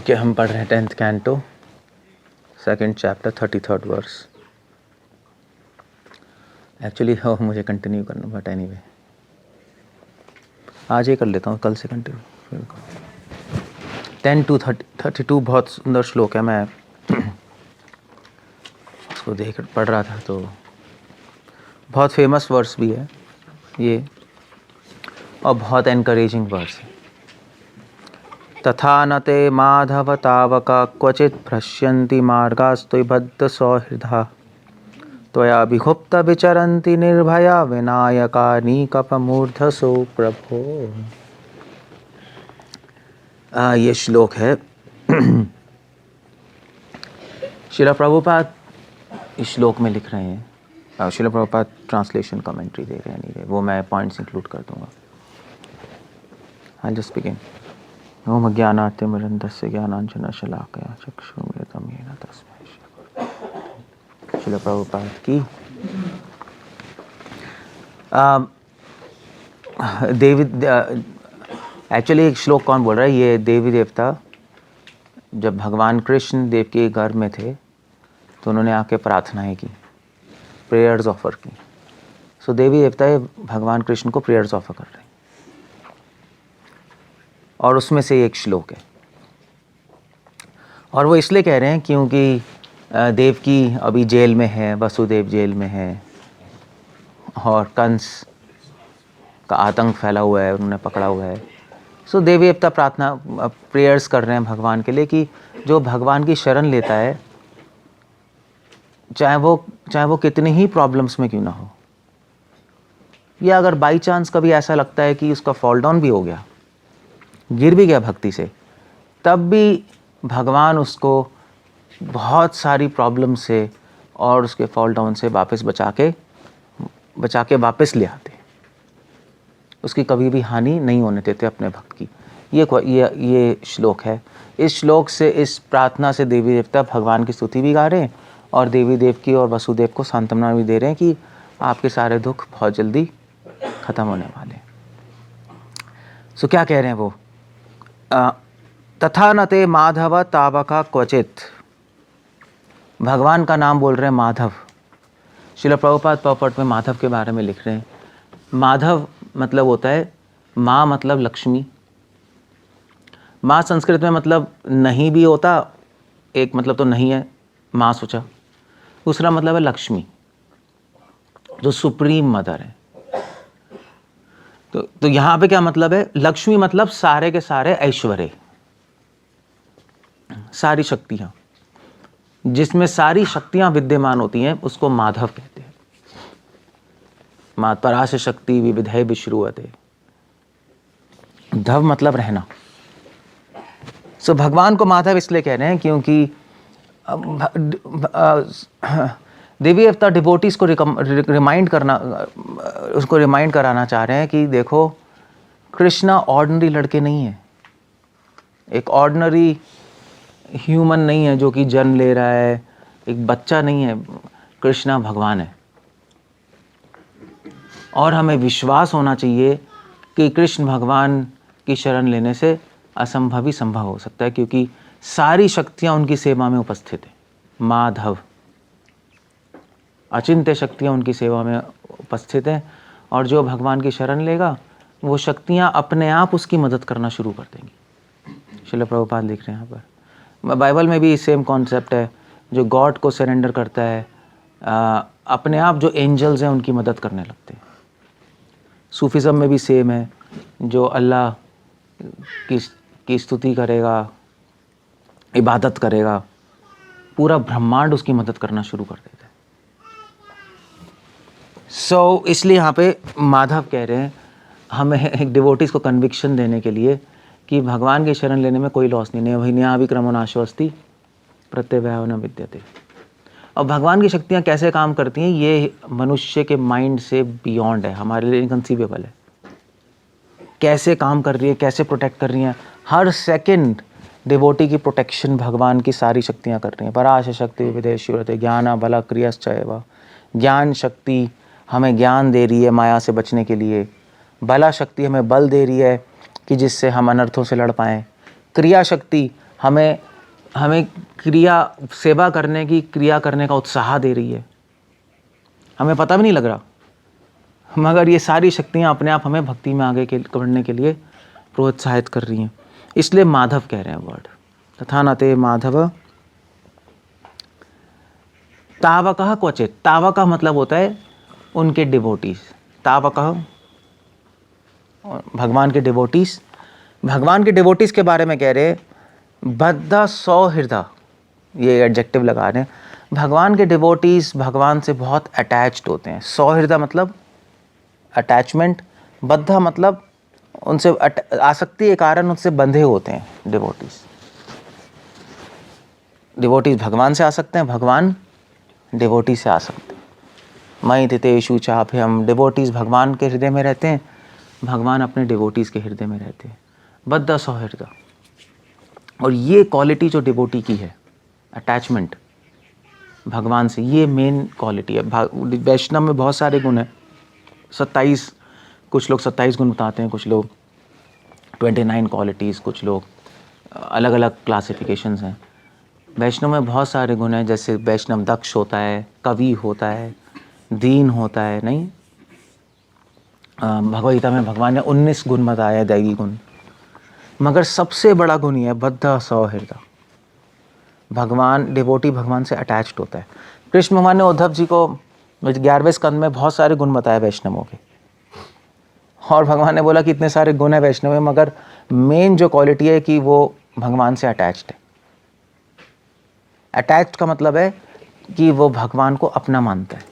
Okay, हम पढ़ रहे हैं 10th canto 2nd chapter 33rd verse. Actually मुझे कंटिन्यू करना, बट एनीवे आज ही कर लेता हूँ, कल से कंटिन्यू। 10 to 32 बहुत सुंदर श्लोक है। मैं उसको देख पढ़ रहा था तो बहुत फेमस वर्स भी है ये, और बहुत एनकरेजिंग वर्स है। तथा न ते माधव तावका क्वचित् भ्रश्यन्ति मार्गास्तु बद्ध सौहृदा त्वया विगुप्त विचरन्ति निर्भया विनायकानीकपमूर्धसो प्रभो। ये श्लोक है। श्रील प्रभुपाद इस श्लोक में लिख रहे हैं। श्रील प्रभुपाद ट्रांसलेशन कमेंट्री दे रहे हैं, नहीं वो मैं पॉइंट्स इंक्लूड कर दूंगा। I'll just begin. ओम ज्ञानातिमिरन्धस्य ज्ञानाञ्जनशलाकया चक्षुरुन्मिलितं येन तस्मै श्रील प्रभुपाद की। देवी एक्चुअली एक श्लोक कौन बोल रहा है? ये देवी देवता जब भगवान कृष्ण देव के घर में थे तो उन्होंने आके प्रार्थनाएं की, प्रेयर्स ऑफर की। सो देवी देवता भगवान कृष्ण को प्रेयर्स ऑफर कर रहे हैं, और उसमें से एक श्लोक है। और वो इसलिए कह रहे हैं क्योंकि देवकी अभी जेल में है, वसुदेव जेल में है, और कंस का आतंक फैला हुआ है, उन्होंने पकड़ा हुआ है। सो देवी देवता प्रार्थना प्रेयर्स कर रहे हैं भगवान के लिए कि जो भगवान की शरण लेता है, चाहे वो कितनी ही प्रॉब्लम्स में क्यों ना हो, या अगर बाई चांस कभी ऐसा लगता है कि उसका फॉल डाउन भी हो गया, गिर भी गया भक्ति से, तब भी भगवान उसको बहुत सारी प्रॉब्लम से और उसके फॉल डाउन से वापस बचा के वापस ले आते। उसकी कभी भी हानि नहीं होने देते अपने भक्त की। ये श्लोक है। इस श्लोक से, इस प्रार्थना से देवी देवता भगवान की स्तुति भी गा रहे हैं, और देवी देव की और वसुदेव को सांत्वना भी दे रहे हैं कि आपके सारे दुख बहुत जल्दी खत्म होने वाले हैं। सो क्या कह रहे हैं वो? तथा न ते माधव तावका क्वचित। भगवान का नाम बोल रहे हैं माधव। श्रील प्रभुपाद पॉपट में माधव के बारे में लिख रहे हैं। माधव मतलब होता है माँ, मतलब लक्ष्मी। माँ संस्कृत में मतलब नहीं भी होता, एक मतलब तो नहीं है, माँ सोचा। दूसरा मतलब है लक्ष्मी, जो सुप्रीम मदर है। तो यहाँ पे क्या मतलब है? लक्ष्मी मतलब सारे के सारे ऐश्वर्य, सारी शक्तियाँ, जिसमें सारी शक्तियाँ विद्यमान होती हैं, उसको माधव कहते हैं। मातपराश शक्ति विविधे विश्रुवते। धव मतलब रहना। सो भगवान को माधव इसलिए कह रहे हैं क्योंकि देवी देवता डिवोटीज को रिमाइंड कराना चाह रहे हैं कि देखो, कृष्णा ऑर्डिनरी लड़के नहीं है, एक ऑर्डिनरी ह्यूमन नहीं है जो कि जन्म ले रहा है, एक बच्चा नहीं है। कृष्णा भगवान है, और हमें विश्वास होना चाहिए कि कृष्ण भगवान की शरण लेने से असंभव ही संभव हो सकता है, क्योंकि सारी शक्तियाँ उनकी सेवा में उपस्थित है। माधव, अचिंत्य शक्तियाँ उनकी सेवा में उपस्थित हैं, और जो भगवान की शरण लेगा वो शक्तियाँ अपने आप उसकी मदद करना शुरू कर देंगी। श्रील प्रभुपाद लिख रहे हैं यहाँ पर। बाइबल में भी सेम कॉन्सेप्ट है। जो गॉड को सरेंडर करता है, अपने आप जो एंजल्स हैं उनकी मदद करने लगते हैं। सूफिज़म में भी सेम है। जो अल्लाह की स्तुति करेगा, इबादत करेगा, पूरा ब्रह्मांड उसकी मदद करना शुरू कर देता है। सो इसलिए यहाँ पे माधव कह रहे हैं, हमें एक डिवोटीज को कन्विक्शन देने के लिए कि भगवान की शरण लेने में कोई लॉस नहीं है। वही न्याभिक्रमो नाशोऽस्ति प्रत्यवायो न विद्यते। और भगवान की शक्तियाँ कैसे काम करती हैं, ये मनुष्य के माइंड से बियॉन्ड है, हमारे लिए इनकंसीवेबल है। कैसे काम कर रही है, कैसे प्रोटेक्ट कर रही हैं। हर सेकंड डिवोटी की प्रोटेक्शन भगवान की सारी शक्तियाँ कर रही हैं। पराश शक्ति विदेश्वरते ज्ञान बल क्रियश्चैव। ज्ञान शक्ति हमें ज्ञान दे रही है माया से बचने के लिए। बला शक्ति हमें बल दे रही है कि जिससे हम अनर्थों से लड़ पाएँ। क्रिया शक्ति हमें हमें क्रिया सेवा करने की, क्रिया करने का उत्साह दे रही है, हमें पता भी नहीं लग रहा, मगर ये सारी शक्तियाँ अपने आप हमें भक्ति में आगे बढ़ने के लिए प्रोत्साहित कर रही हैं। इसलिए माधव कह रहे हैं वर्ड, तथा न ते माधव तावकः क्वचित। तावकः मतलब होता है उनके डिवोटीज, तावकः भगवान के डिवोटीज। भगवान के डिवोटीज के बारे में कह रहे बद्ध सौहृदय, ये एडजेक्टिव लगा रहे हैं। भगवान के डिवोटीज भगवान से बहुत अटैच्ड होते हैं। सौहृदय मतलब अटैचमेंट, बद्ध मतलब उनसे आसक्ति के कारण उनसे बंधे होते हैं डिवोटीज। डिवोटीज भगवान से आ सकते हैं, भगवान डिवोटी से आ सकते हैं। मयि तितेषु चाभयम्, डिवोटीज भगवान के हृदय में रहते हैं, भगवान अपने डिवोटीज के हृदय में रहते हैं। बद्ध सौहृदय, और ये क्वालिटी जो डिवोटी की है, अटैचमेंट भगवान से, ये मेन क्वालिटी है। वैष्णव में बहुत सारे गुण हैं, 27, कुछ लोग 27 गुण बताते हैं, कुछ लोग 29 क्वालिटीज़, कुछ लोग अलग अलग क्लासिफिकेशंस हैं। वैष्णव में बहुत सारे गुण हैं, जैसे वैष्णव दक्ष होता है, कवि होता है, दीन होता है। नहीं, भगवद गीता में भगवान ने 19 गुण बताया, दैवी गुण, मगर सबसे बड़ा गुण ये है बद्ध सौहृदय। भगवान डिवोटी भगवान से अटैच्ड होता है। कृष्ण भगवान ने उद्धव जी को 11वें स्कंद में बहुत सारे गुण बताए वैष्णवों के, और भगवान ने बोला कि इतने सारे गुण है वैष्णव में, मगर मेन जो क्वालिटी है कि वो भगवान से अटैच्ड है। अटैच्ड का मतलब है कि वो भगवान को अपना मानता है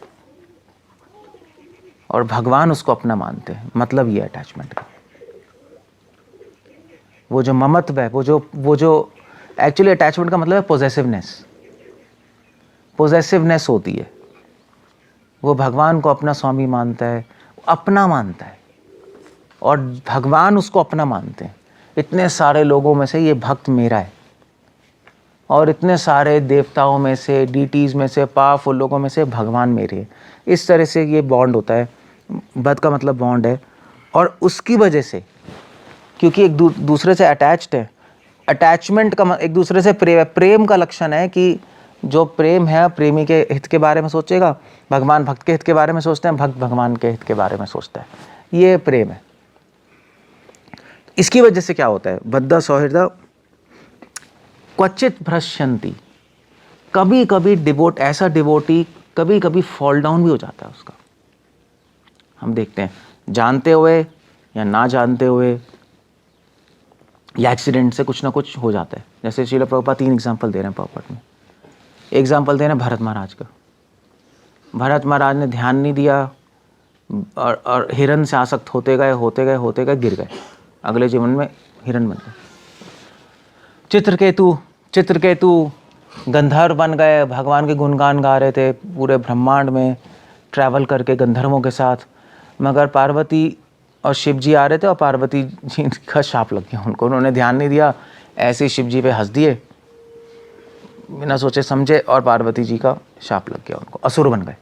और भगवान उसको अपना मानते हैं, मतलब ये अटैचमेंट का। वो जो ममत्व है, वो जो एक्चुअली अटैचमेंट का मतलब है पोजेसिवनेस। पोजेसिवनेस होती है, वो भगवान को अपना स्वामी मानता है, अपना मानता है, और भगवान उसको अपना मानते हैं। इतने सारे लोगों में से ये भक्त मेरा है, और इतने सारे देवताओं में से, डीटीज़ में से, पावरफुल लोगों में से भगवान मेरे है। इस तरह से ये बॉन्ड होता है। बद का मतलब बॉन्ड है, और उसकी वजह से, क्योंकि एक दूसरे से अटैच्ड है, अटैचमेंट का एक दूसरे से प्रेम का लक्षण है कि जो प्रेम है प्रेमी के हित के बारे में सोचेगा, भगवान भक्त के हित के बारे में सोचते हैं, भक्त भगवान के हित के बारे में सोचता है, ये प्रेम है। इसकी वजह से क्या होता है, बद्ध सौहृदय क्वचित भ्रश्यन्ति, कभी कभी ऐसा डिवोटी कभी कभी फॉल डाउन भी हो जाता है उसका। हम देखते हैं, जानते हुए या ना जानते हुए या एक्सीडेंट से कुछ ना कुछ हो जाता है। जैसे श्रील प्रभुपाद 3 एग्जाम्पल दे रहे हैं प्रॉपर्ट में। एग्जाम्पल दे रहे हैं भरत महाराज का। भरत महाराज ने ध्यान नहीं दिया और हिरण से आसक्त होते गए गिर गए, अगले जीवन में हिरण बन गए। चित्रकेतु गंधर्व बन गए, भगवान के गुणगान गा रहे थे पूरे ब्रह्मांड में ट्रैवल करके गंधर्वों के साथ, मगर पार्वती और शिव जी आ रहे थे और पार्वती जी का शाप लग गया उनको। उन्होंने ध्यान नहीं दिया, ऐसे ही शिव जी पे हंस दिए बिना सोचे समझे, और पार्वती जी का शाप लग गया उनको, असुर बन गए।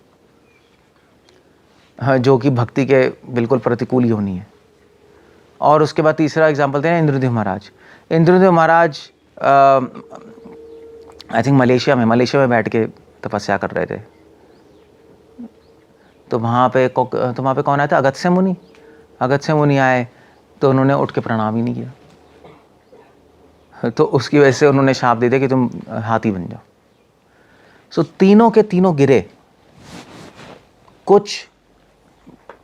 हाँ, जो कि भक्ति के बिल्कुल प्रतिकूल योनि है। और उसके बाद तीसरा एग्जाम्पल दें इंद्रदेव महाराज। इंद्रदेव महाराज आई थिंक मलेशिया में बैठ के तपस्या कर रहे थे, तो वहाँ पे कौन आया था, अगस्त्य मुनि आए, तो उन्होंने उठ के प्रणाम ही नहीं किया, तो उसकी वजह से उन्होंने शाप दे दिया कि तुम हाथी बन जाओ। सो तीनों के तीनों गिरे, कुछ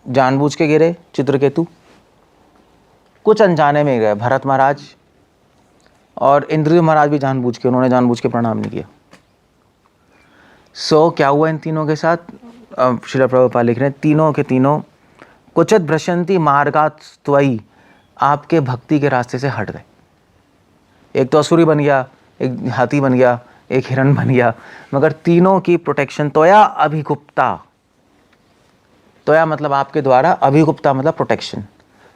जानबूझ के गिरे चित्रकेतु, कुछ अनजाने में गए भरत महाराज, और इंद्रदेव महाराज भी उन्होंने जानबूझ के प्रणाम नहीं किया। सो क्या हुआ इन तीनों के साथ, श्रील प्रभुपाद लिख रहे हैं, तीनों के तीनों क्वचित भ्रश्यन्ति मार्गात् त्वयि, आपके भक्ति के रास्ते से हट गए। एक तो असुरी बन गया, एक हाथी बन गया, एक हिरण बन गया, मगर तीनों की प्रोटेक्शन त्वया अभिगुप्ता। त्वया मतलब आपके द्वारा, अभिगुप्ता मतलब प्रोटेक्शन,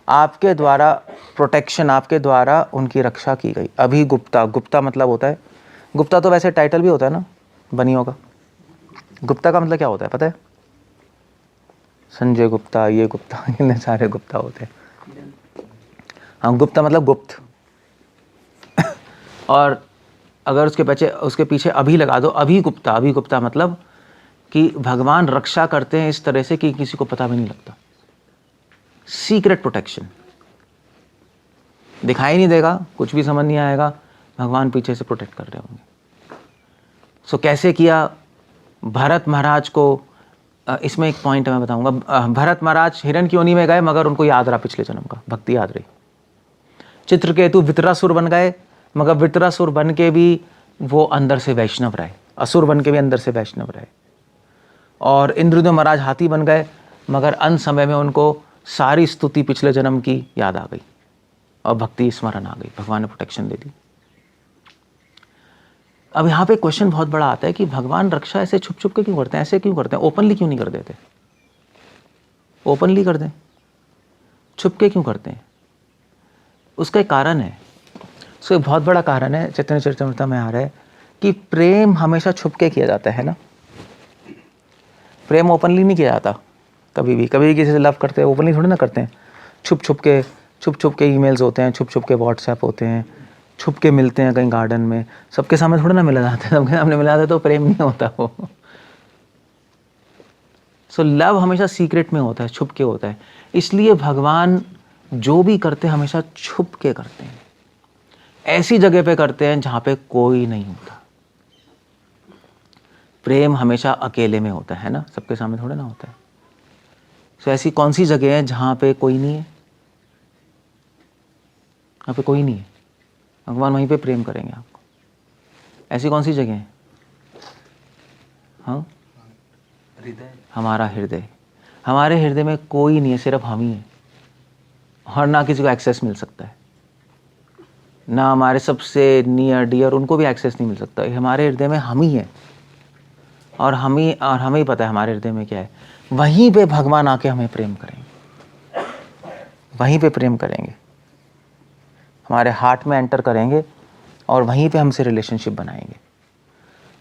आपके द्वारा प्रोटेक्शन, आपके द्वारा उनकी रक्षा की गई। अभिगुप्ता, गुप्ता मतलब होता है, गुप्ता तो वैसे टाइटल भी होता है ना बनियों का। गुप्ता का मतलब क्या होता है पता है, संजय गुप्ता, ये गुप्ता, इतने सारे गुप्ता होते हैं। हाँ, गुप्ता मतलब गुप्त। और अगर उसके पीछे अभी लगा दो, अभिगुप्ता मतलब कि भगवान रक्षा करते हैं इस तरह से कि किसी को पता भी नहीं लगता। सीक्रेट प्रोटेक्शन, दिखाई नहीं देगा, कुछ भी समझ नहीं आएगा, भगवान पीछे से प्रोटेक्ट कर रहे होंगे। सो कैसे किया भरत महाराज को, इसमें एक पॉइंट मैं बताऊंगा। भरत महाराज हिरण की योनि में गए मगर उनको याद रहा पिछले जन्म का, भक्ति याद रही। चित्रकेतु वितरासुर बन गए मगर वितरासुर बन के भी वो अंदर से वैष्णव रहे, असुर बन के भी अंदर से वैष्णव रहे। और इंद्रदेव महाराज हाथी बन गए मगर अंत समय में उनको सारी स्तुति पिछले जन्म की याद आ गई और भक्ति स्मरण आ गई, भगवान ने प्रोटेक्शन दे दी। अब यहाँ पे क्वेश्चन बहुत बड़ा आता है कि भगवान रक्षा ऐसे छुप छुप के क्यों करते हैं, ऐसे क्यों करते हैं, ओपनली क्यों नहीं कर देते? ओपनली कर दें, छुप के क्यों करते हैं? उसका एक कारण है, उसका एक बहुत बड़ा कारण है, चैतन्य चरितामृत में आ रहा है कि प्रेम हमेशा छुप के किया जाता है ना। प्रेम ओपनली नहीं किया जाता कभी भी किसी से लव करते हैं ओपनली थोड़ी ना करते हैं, छुप छुप के ईमेल्स होते हैं, छुप छुप के व्हाट्सएप होते हैं, छुप के मिलते हैं कहीं गार्डन में, सबके सामने थोड़ा ना मिला जाता है, सबके सामने मिला जाता है तो प्रेम नहीं होता वो। सो लव हमेशा सीक्रेट में होता है, छुप के होता है। इसलिए भगवान जो भी करते हैं हमेशा छुप के करते हैं, ऐसी जगह पे करते हैं जहां पे कोई नहीं होता। प्रेम हमेशा अकेले में होता है ना, सबके सामने थोड़ा ना होता है। सो ऐसी कौन सी जगह है जहां पे कोई नहीं है? यहाँ पे कोई नहीं है, भगवान वहीं पे प्रेम करेंगे आपको। ऐसी कौन सी जगह है? हाँ, हृदय, हमारा हृदय। हमारे हृदय में कोई नहीं है, सिर्फ हम ही हैं, और ना किसी को एक्सेस मिल सकता है, ना हमारे सबसे नियर डियर उनको भी एक्सेस नहीं मिल सकता। हमारे हृदय में हम ही हैं और हमें ही पता है हमारे हृदय में क्या है। वहीं पे भगवान आके हमें प्रेम करेंगे, वहीं पे प्रेम करेंगे, हमारे हार्ट में एंटर करेंगे और वहीं पे हमसे रिलेशनशिप बनाएंगे।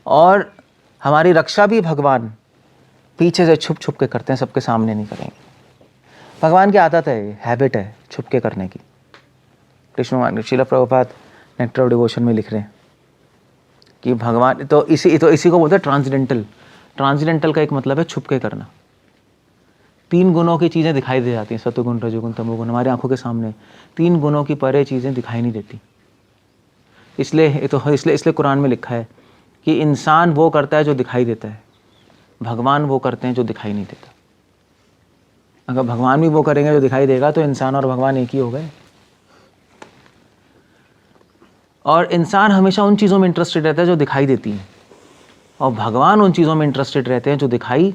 और हमारी रक्षा भी भगवान पीछे से छुप छुप के करते हैं, सबके सामने नहीं करेंगे। भगवान की आदत है, हैबिट है छुप के करने की। कृष्ण भगवान Srila Prabhupada nectar of devotion में लिख रहे हैं कि भगवान तो इसी को बोलते हैं ट्रांसडेंटल। ट्रांसडेंटल का एक मतलब है छुप के करना। 3 गुणों की चीज़ें दिखाई दे जाती हैं, सत्वगुण रजोगुण तमोगुण, हमारी आंखों के सामने 3 गुणों की परे चीज़ें दिखाई नहीं देती। इसलिए कुरान में लिखा है कि इंसान वो करता है जो दिखाई देता है, भगवान वो करते हैं जो दिखाई नहीं देता। अगर भगवान भी वो करेंगे जो दिखाई देगा तो इंसान और भगवान एक ही हो गए। और इंसान हमेशा उन चीज़ों में इंटरेस्टेड रहता है जो दिखाई देती हैं, और भगवान उन चीज़ों में इंटरेस्टेड रहते हैं जो दिखाई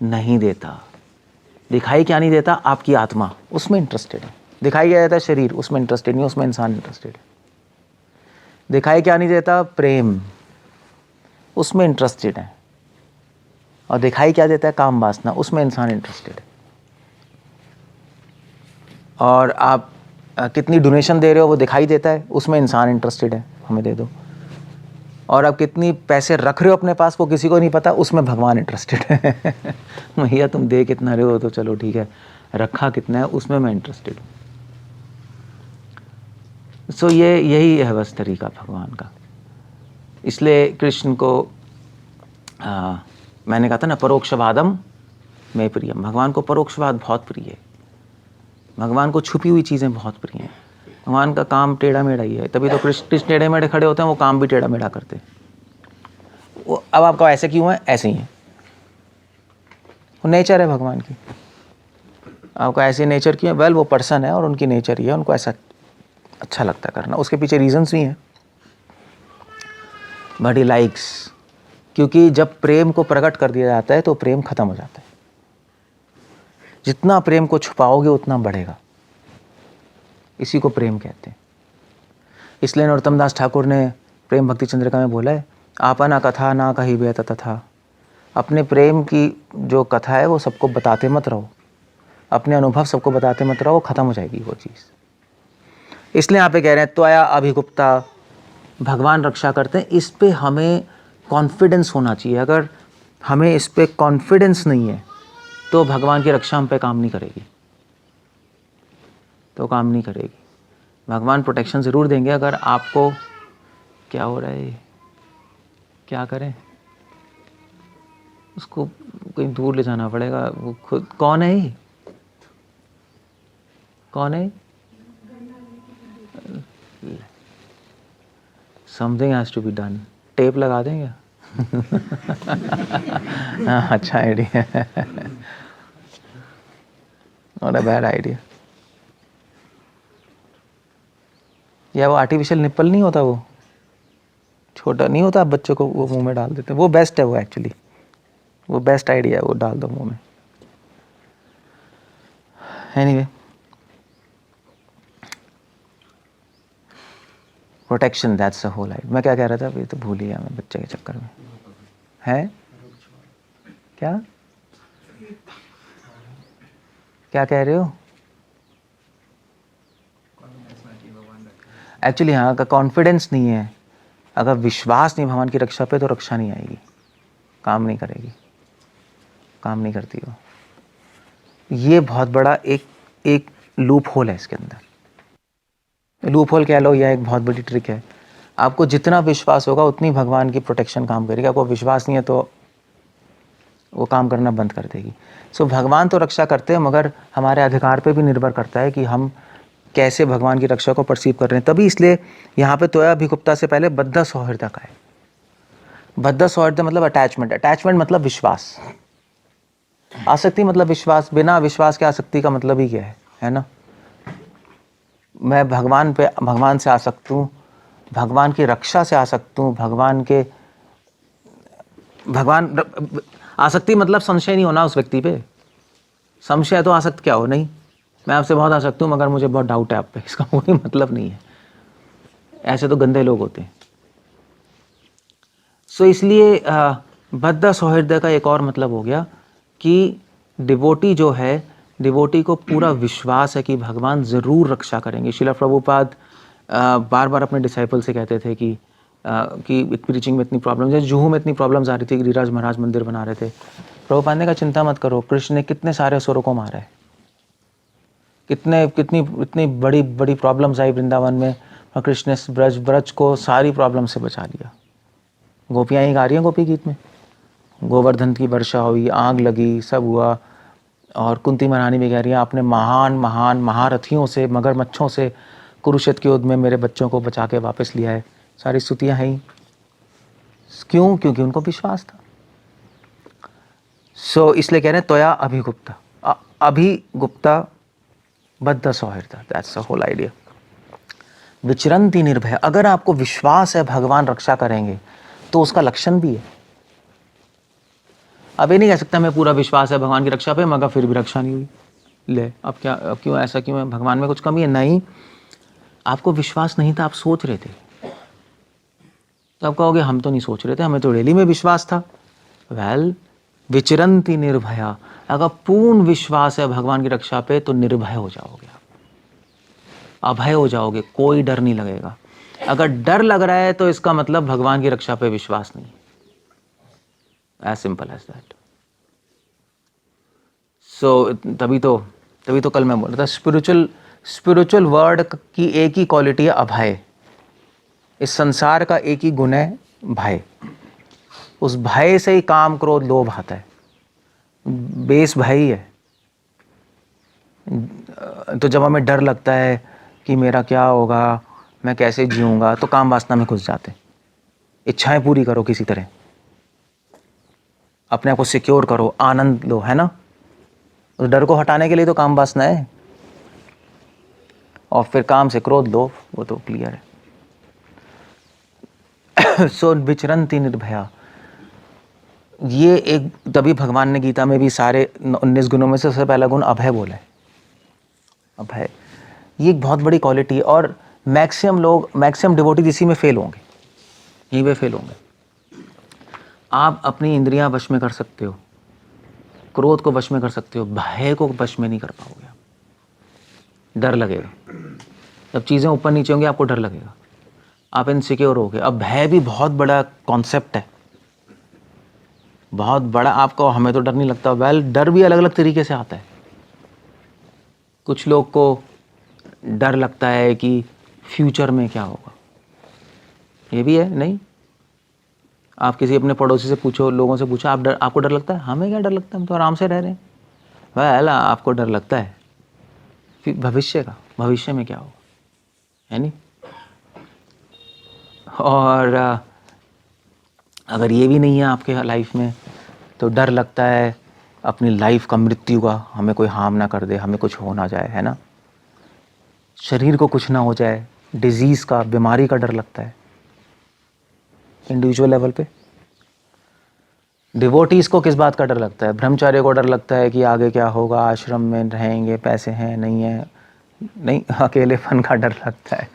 नहीं देता। दिखाई क्या नहीं देता? आपकी आत्मा, उसमें इंटरेस्टेड है। दिखाई क्या देता है? शरीर, उसमें इंटरेस्टेड नहीं, उसमें इंसान इंटरेस्टेड है। दिखाई क्या नहीं देता? प्रेम, उसमें इंटरेस्टेड है। और दिखाई क्या देता है? काम वासना, उसमें इंसान इंटरेस्टेड है। और आप कितनी डोनेशन दे रहे हो वो दिखाई देता है, उसमें इंसान इंटरेस्टेड है, हमें दे दो। और आप कितनी पैसे रख रहे हो अपने पास वो किसी को नहीं पता, उसमें भगवान इंटरेस्टेड है। भैया तुम दे कितना रहे हो तो चलो ठीक है, रखा कितना है उसमें मैं इंटरेस्टेड हूँ। सो यही है बस तरीका भगवान का। इसलिए कृष्ण को मैंने कहा था ना, परोक्षवादम में प्रियम। भगवान को परोक्षवाद बहुत प्रिय है, भगवान को छुपी हुई चीज़ें बहुत प्रिय हैं। भगवान का काम टेढ़ा मेढ़ा ही है, तभी तो कृष्ण टेढ़े मेढ़े खड़े होते हैं, वो काम भी टेढ़ा मेढ़ा करते हैं। वो अब आपका ऐसे क्यों है? ऐसे ही है, वो नेचर है भगवान की। आपका ऐसे नेचर क्यों है? वेल वो पर्सन है और उनकी नेचर ही है, उनको ऐसा अच्छा लगता है करना। उसके पीछे रीजंस भी हैं, बट ही लाइक्स, क्योंकि जब प्रेम को प्रकट कर दिया जाता है तो प्रेम खत्म हो जाता है। जितना प्रेम को छुपाओगे उतना बढ़ेगा, इसी को प्रेम कहते हैं। इसलिए नरोत्तम दास ठाकुर ने प्रेम भक्ति चंद्रिका में बोला है, आपना कथा ना कही बे तथा। अपने प्रेम की जो कथा है वो सबको बताते मत रहो, अपने अनुभव सबको बताते मत रहो, खत्म हो जाएगी वो चीज़। इसलिए यहाँ पे कह रहे हैं त्वया अभिगुप्ता, भगवान रक्षा करते हैं। इस पे हमें कॉन्फिडेंस होना चाहिए। अगर हमें इस पे कॉन्फिडेंस नहीं है तो भगवान की रक्षा हम पे काम नहीं करेगी, तो काम नहीं करेगी। भगवान प्रोटेक्शन ज़रूर देंगे अगर आपको क्या हो रहा है ये, क्या करें, उसको कहीं दूर ले जाना पड़ेगा। वो खुद कौन है ये, कौन है? Something has to be done. Tape लगा दें क्या? हाँ, अच्छा आइडिया है, नॉट अ बैड आइडिया। या वो आर्टिफिशियल निप्पल नहीं होता, वो छोटा नहीं होता, आप बच्चों को वो मुंह में डाल देते हैं, वो बेस्ट है, वो एक्चुअली वो बेस्ट आइडिया है, वो डाल दो मुंह में। Anyway, protection, that's the whole idea. मैं क्या कह रहा था अभी, तो भूल ही गया मैं बच्चे के चक्कर में। है क्या, क्या कह रहे हो? एक्चुअली हाँ, का कॉन्फिडेंस नहीं है, अगर विश्वास नहीं भगवान की रक्षा पे, तो रक्षा नहीं आएगी, काम नहीं करेगी, काम नहीं करती वो। ये बहुत बड़ा एक लूप होल है इसके अंदर। लूप होल कह लो या एक बहुत बड़ी ट्रिक है। आपको जितना विश्वास होगा उतनी भगवान की प्रोटेक्शन काम करेगी। आपको विश्वास नहीं है तो वो काम करना बंद कर देगी। सो भगवान तो रक्षा करते हैं, मगर हमारे अधिकार पे भी निर्भर करता है कि हम कैसे भगवान की रक्षा को परसीव कर रहे हैं। तभी इसलिए यहाँ पे तोया अभिगुप्ता से पहले बद्ध सौहृद का है। बद्ध सौहृद मतलब अटैचमेंट, अटैचमेंट मतलब विश्वास, आसक्ति मतलब विश्वास। बिना विश्वास के आसक्ति का मतलब ही क्या है ना? मैं भगवान से आसक्त हूँ, भगवान की रक्षा से आसक्त हूँ, भगवान आसक्ति मतलब संशय नहीं होना उस व्यक्ति पे। संशय तो आसक्त क्या हो, नहीं मैं आपसे बहुत आसक्त हूँ मगर मुझे बहुत डाउट है आप पे, इसका कोई मतलब नहीं है। ऐसे तो गंदे लोग होते हैं। सो इसलिए बद्ध सौहृद का एक और मतलब हो गया कि डिवोटी जो है, डिवोटी को पूरा विश्वास है कि भगवान ज़रूर रक्षा करेंगे। श्रील प्रभुपाद बार बार अपने डिसाइपल से कहते थे कि प्रीचिंग में इतनी प्रॉब्लम्स है, जुहू में इतनी प्रॉब्लम्स आ रही थी, गिरिराज महाराज मंदिर बना रहे थे। प्रभुपाद ने कहा चिंता मत करो, कृष्ण ने कितने सारे असुरों को मारा है, इतनी बड़ी बड़ी प्रॉब्लम्स आई वृंदावन में, और कृष्ण ने ब्रज को सारी प्रॉब्लम से बचा लिया। गोपियाँ ही गा रही हैं गोपी गीत में, गोवर्धन की वर्षा हुई, आग लगी, सब हुआ, और कुंती महारानी भी कह रही है आपने महान महान महारथियों से, मगरमच्छों से कुरुक्षेत्र के युद्ध में मेरे बच्चों को बचा के वापस लिया है। सारी स्तुतियाँ हैं। क्यों? क्योंकि उनको विश्वास था। सो इसलिए कह रहे हैं त्वया अभिगुप्ता, अभिगुप्ता बद्ध सौहृद, दैट्स द होल आइडिया। विचरंती निर्भय, अगर आपको विश्वास है भगवान रक्षा करेंगे तो उसका लक्षण भी है। अब ये नहीं कह सकता मैं पूरा विश्वास है भगवान की रक्षा पे मगर फिर भी रक्षा नहीं हुई, ले अब क्या, अब क्यों ऐसा, क्यों है, भगवान में कुछ कमी है? नहीं, आपको विश्वास नहीं था, आप सोच रहे थे, तो आप कहोगे हम तो नहीं सोच रहे थे, हमें तो डेली में विश्वास था। वेल, विचरंती निर्भया, अगर पूर्ण विश्वास है भगवान की रक्षा पे तो निर्भय हो जाओगे आप, अभय हो जाओगे, कोई डर नहीं लगेगा। अगर डर लग रहा है तो इसका मतलब भगवान की रक्षा पे विश्वास नहीं है। As simple as that. So तभी तो कल मैं बोल रहा था, स्पिरिचुअल वर्ड की एक ही क्वालिटी है, अभय। इस संसार का एक ही गुण है, भय। उस भय से ही काम क्रोध लोभ आता है, बेस भय ही है। तो जब हमें डर लगता है कि मेरा क्या होगा, मैं कैसे जीऊँगा, तो काम वासना में घुस जाते हैं। इच्छाएं पूरी करो किसी तरह, अपने आप को सिक्योर करो, आनंद लो, है ना? उस डर को हटाने के लिए तो काम वासना है, और फिर काम से क्रोध लोभ, वो तो क्लियर है। सो विचरंती निर्भया, ये एक, तभी भगवान ने गीता में भी सारे 19 गुणों में से सबसे पहला गुण अभय बोला है। अभय, ये एक बहुत बड़ी क्वालिटी है, और मैक्सिमम डिवोटीज इसी में फेल होंगे, यहीं पे फेल होंगे। आप अपनी इंद्रियां वश में कर सकते हो, क्रोध को वश में कर सकते हो, भय को वश में नहीं कर पाओगे। डर लगेगा, जब चीज़ें ऊपर नीचे होंगी आपको डर लगेगा, आप इनसिक्योर हो गए। अब भय भी बहुत बड़ा कॉन्सेप्ट है, बहुत बड़ा। आपको, हमें तो डर नहीं लगता। वेल, डर भी अलग अलग तरीके से आता है। कुछ लोग को डर लगता है कि फ्यूचर में क्या होगा, ये भी है। नहीं, आप किसी अपने पड़ोसी से पूछो, लोगों से पूछो, आपको डर लगता है? हमें क्या डर लगता है, हम तो आराम से रह रहे हैं। वेल, आपको डर लगता है फिर भविष्य में क्या होगा, है नहीं? और अगर ये भी नहीं है आपके लाइफ में, तो डर लगता है अपनी लाइफ का, मृत्यु का, हमें कोई हार्म ना कर दे, हमें कुछ हो ना जाए, है ना, शरीर को कुछ ना हो जाए, डिजीज़ का, बीमारी का डर लगता है इंडिविजुअल लेवल पे। डिवोटीज़ को किस बात का डर लगता है? ब्रह्मचार्य को डर लगता है कि आगे क्या होगा, आश्रम में रहेंगे, पैसे हैं नहीं है, नहीं, अकेलेपन का डर लगता है,